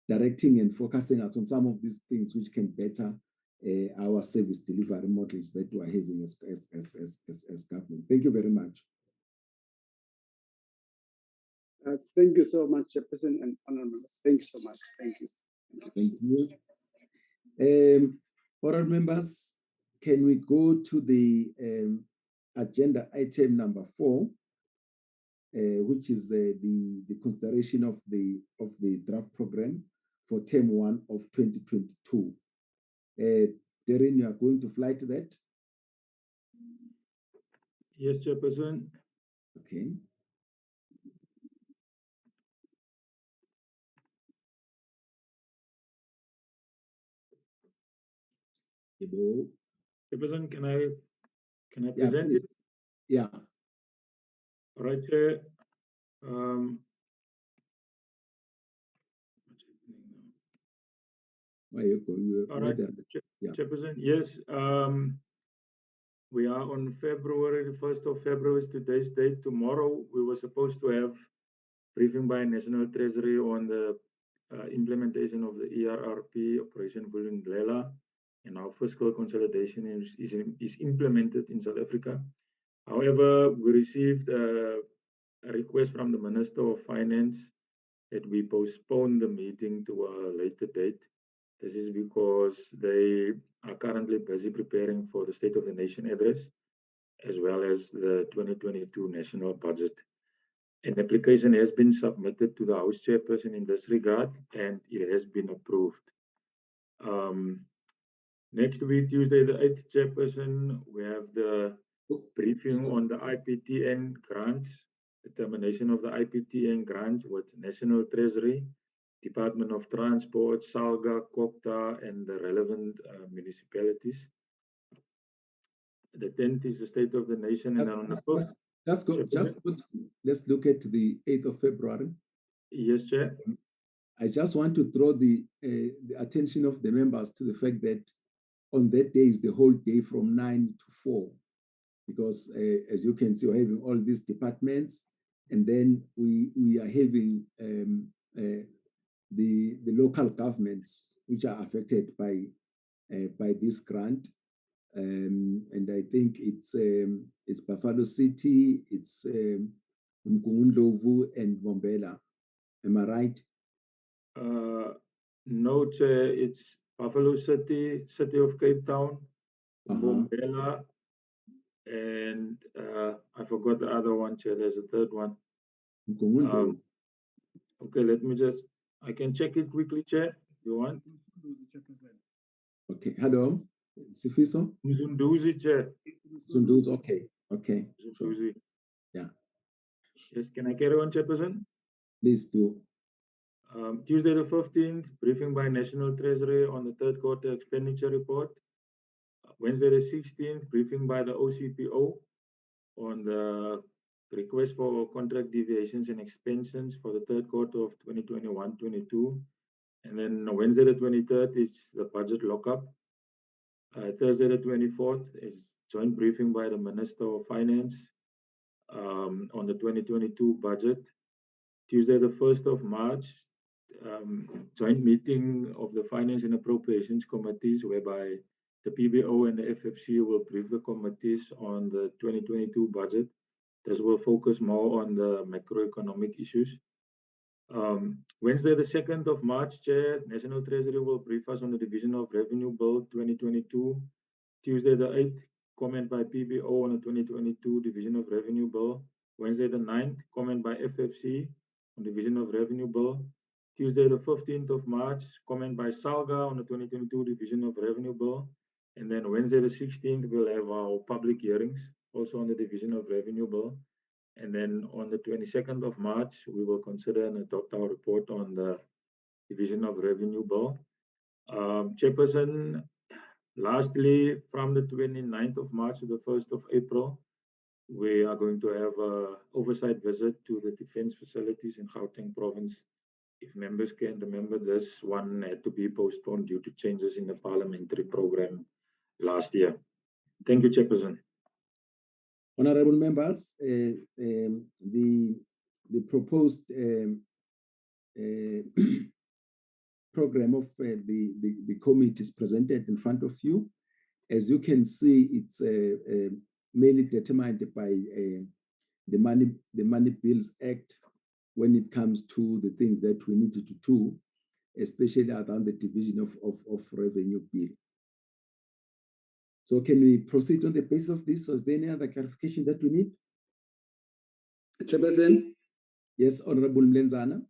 directing and focusing us on some of these things which can better our service delivery models that we are having as government. Thank you very much. Thank you so much, Chairperson and honorable members. Thank you so much. Thank you. Thank you. Honorable members, can we go to the agenda item number 4, which is the consideration of the draft program for term 1 of 2022. Darren, you are going to fly to that? Yes, Chairperson. Okay. Chairperson, can I present it? Yeah. All right, Chair. All right, Chairperson, yes. We are on February, the 1st of February is today's date. Tomorrow, we were supposed to have briefing by National Treasury on the implementation of the ERRP, Operation Vulindlela, and how fiscal consolidation is implemented in South Africa. However, we received a request from the Minister of Finance that we postpone the meeting to a later date. This is because they are currently busy preparing for the State of the Nation address, as well as the 2022 national budget. An application has been submitted to the House Chairperson in this regard, and it has been approved. Next week, Tuesday, the 8th, Chairperson, we have the briefing on the IPTN grants, determination of the IPTN grant with National Treasury, Department of Transport, SALGA, COCTA, and the relevant municipalities. The 10th is the State of the Nation, and on the 1st. Let's look at the 8th of February. Yes, Chair. I just want to draw the attention of the members to the fact that on that day is the whole day from 9 to 4, because as you can see, we're having all these departments, and then we are having the local governments which are affected by this grant. And I think it's Buffalo City, it's Mkungundlovu and Mbombela. Am I right? No, Chair, it's Buffalo City, City of Cape Town, Mbombela, and I forgot the other one, Chair. There's a third one. Okay, let me I can check it quickly, Chair, if you want. Okay, hello, Sifiso? Mzunduzi, Chair. Mzunduzi, okay, okay. Mzunduzi. Yeah. Yes, can I carry on, Chairperson? Please do. Tuesday the 15th, briefing by National Treasury on the third quarter expenditure report. Wednesday the 16th, briefing by the OCPO on the request for contract deviations and expenses for the third quarter of 2021-22. And then Wednesday the 23rd is the budget lockup. Thursday the 24th is joint briefing by the Minister of Finance on the 2022 budget. Tuesday the 1st of March, joint meeting of the Finance and Appropriations committees, whereby the PBO and the FFC will brief the committees on the 2022 budget. This will focus more on the macroeconomic issues. Wednesday, the 2nd of March, Chair, National Treasury will brief us on the Division of Revenue Bill 2022. Tuesday, the 8th, comment by PBO on the 2022 Division of Revenue Bill. Wednesday, the 9th, comment by FFC on Division of Revenue Bill. Tuesday, the 15th of March, comment by SALGA on the 2022 Division of Revenue Bill. And then Wednesday, the 16th, we'll have our public hearings, also on the Division of Revenue Bill. And then on the 22nd of March, we will consider and adopt our report on the Division of Revenue Bill. Chairperson, lastly, from the 29th of March to the 1st of April, we are going to have an oversight visit to the defense facilities in Gauteng province. If members can remember, this one had to be postponed due to changes in the parliamentary program last year. Thank you, Chairperson. Honorable members, the proposed program of the committee is presented in front of you. As you can see, it's mainly determined by the Money Bills Act when it comes to the things that we needed to do, especially around the division of revenue bill. So can we proceed on the basis of this? Or is there any other clarification that we need? Chairperson? Yes, Honorable Mlenzana.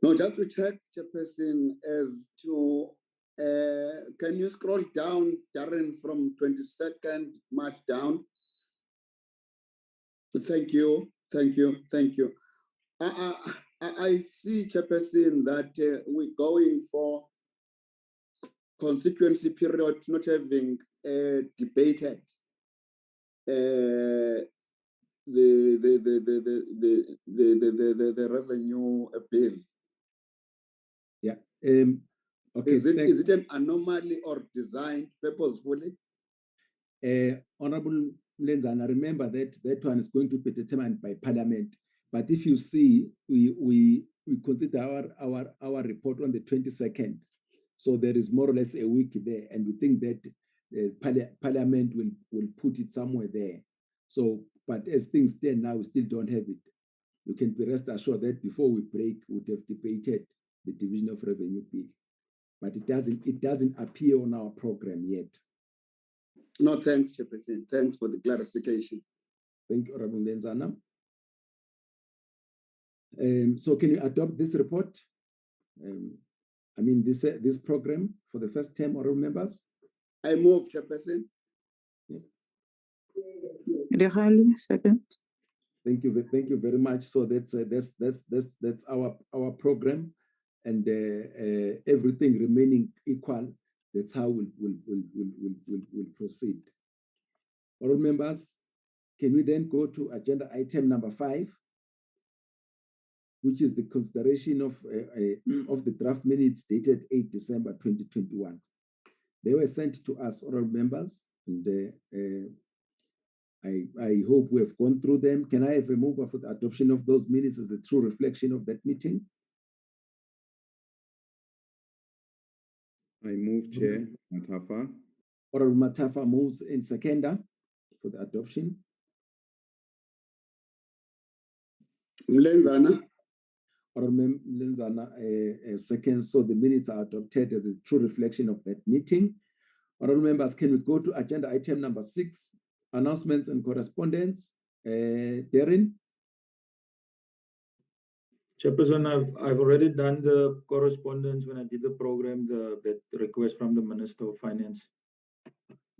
No, just to check, Chairperson, as to, can you scroll down, Darren, from 22nd March down? Thank you, thank you, thank you. I see, Chairperson, that we're going for constituency period not having debated the revenue bill. Yeah. Okay. Is it an anomaly or designed purposefully? Honorable Lenzana, remember that one is going to be determined by Parliament. But if you see, we consider our report on the 22nd. So there is more or less a week there, and we think that Parliament will put it somewhere there. So, but as things stand now, we still don't have it. You can be rest assured that before we break, we would have debated the Division of Revenue Bill, but it doesn't appear on our program yet. No, thanks, Chairperson. Thanks for the clarification. Thank you, Honorable Lenzana. So can you adopt this report? I mean, this program for the first time, honorable members? I move, Chairperson. Rehali, second. Thank you very much. So that's our program, and everything remaining equal. That's how we'll proceed. Honorable members, can we then go to agenda item number 5, which is the consideration of the draft minutes dated 8 December 2021. They were sent to us, honorable members, and I hope we have gone through them. Can I have a mover for the adoption of those minutes as the true reflection of that meeting? I move, Chair Matafa. Honorable Matafa moves in seconder for the adoption. Mlenzana. Honorable Lenzana seconds, so the minutes are adopted as a true reflection of that meeting. Honorable members, can we go to agenda item number 6, announcements and correspondence? Darren? Chairperson, I've already done the correspondence when I did the program, that request from the Minister of Finance.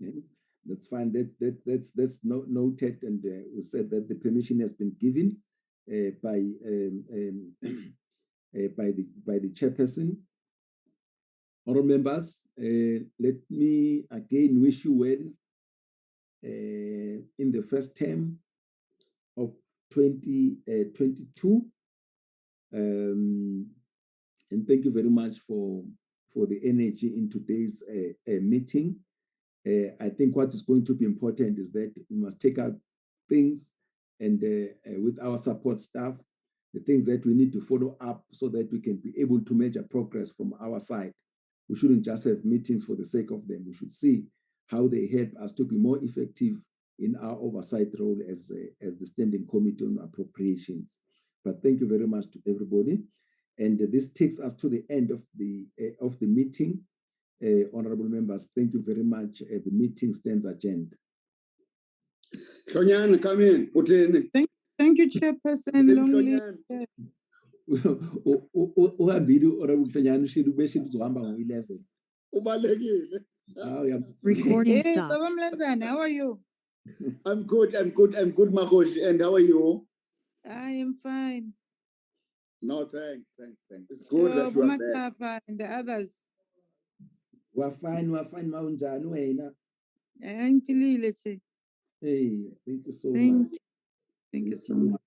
Yeah, that's fine. That's noted, and we said that the permission has been given by the chairperson. Honorable members, let me again wish you well in the first term of 2022. And thank you very much for the energy in today's meeting. I think what is going to be important is that we must take out things, and with our support staff, the things that we need to follow up so that we can be able to measure progress from our side. We shouldn't just have meetings for the sake of them. We should see how they help us to be more effective in our oversight role as the Standing Committee on Appropriations. But thank you very much to everybody. And this takes us to the end of the meeting. Honorable members, thank you very much. The meeting stands adjourned. Hlonyana, come in. Thank you, Chairperson. Long live. Uhambile honorable Hlonyana ushilo bese lizohamba ngo-11. Ubalekile. Recording Hey, stopped. Baba Mlenzana, how are you? I'm good, Makoshi. And how are you? I am fine. No, thanks. It's good that you are there. Matafa and the others. We're fine, maunjani wena? Angilile, Che. Hey, thank you so much. Thank you so much.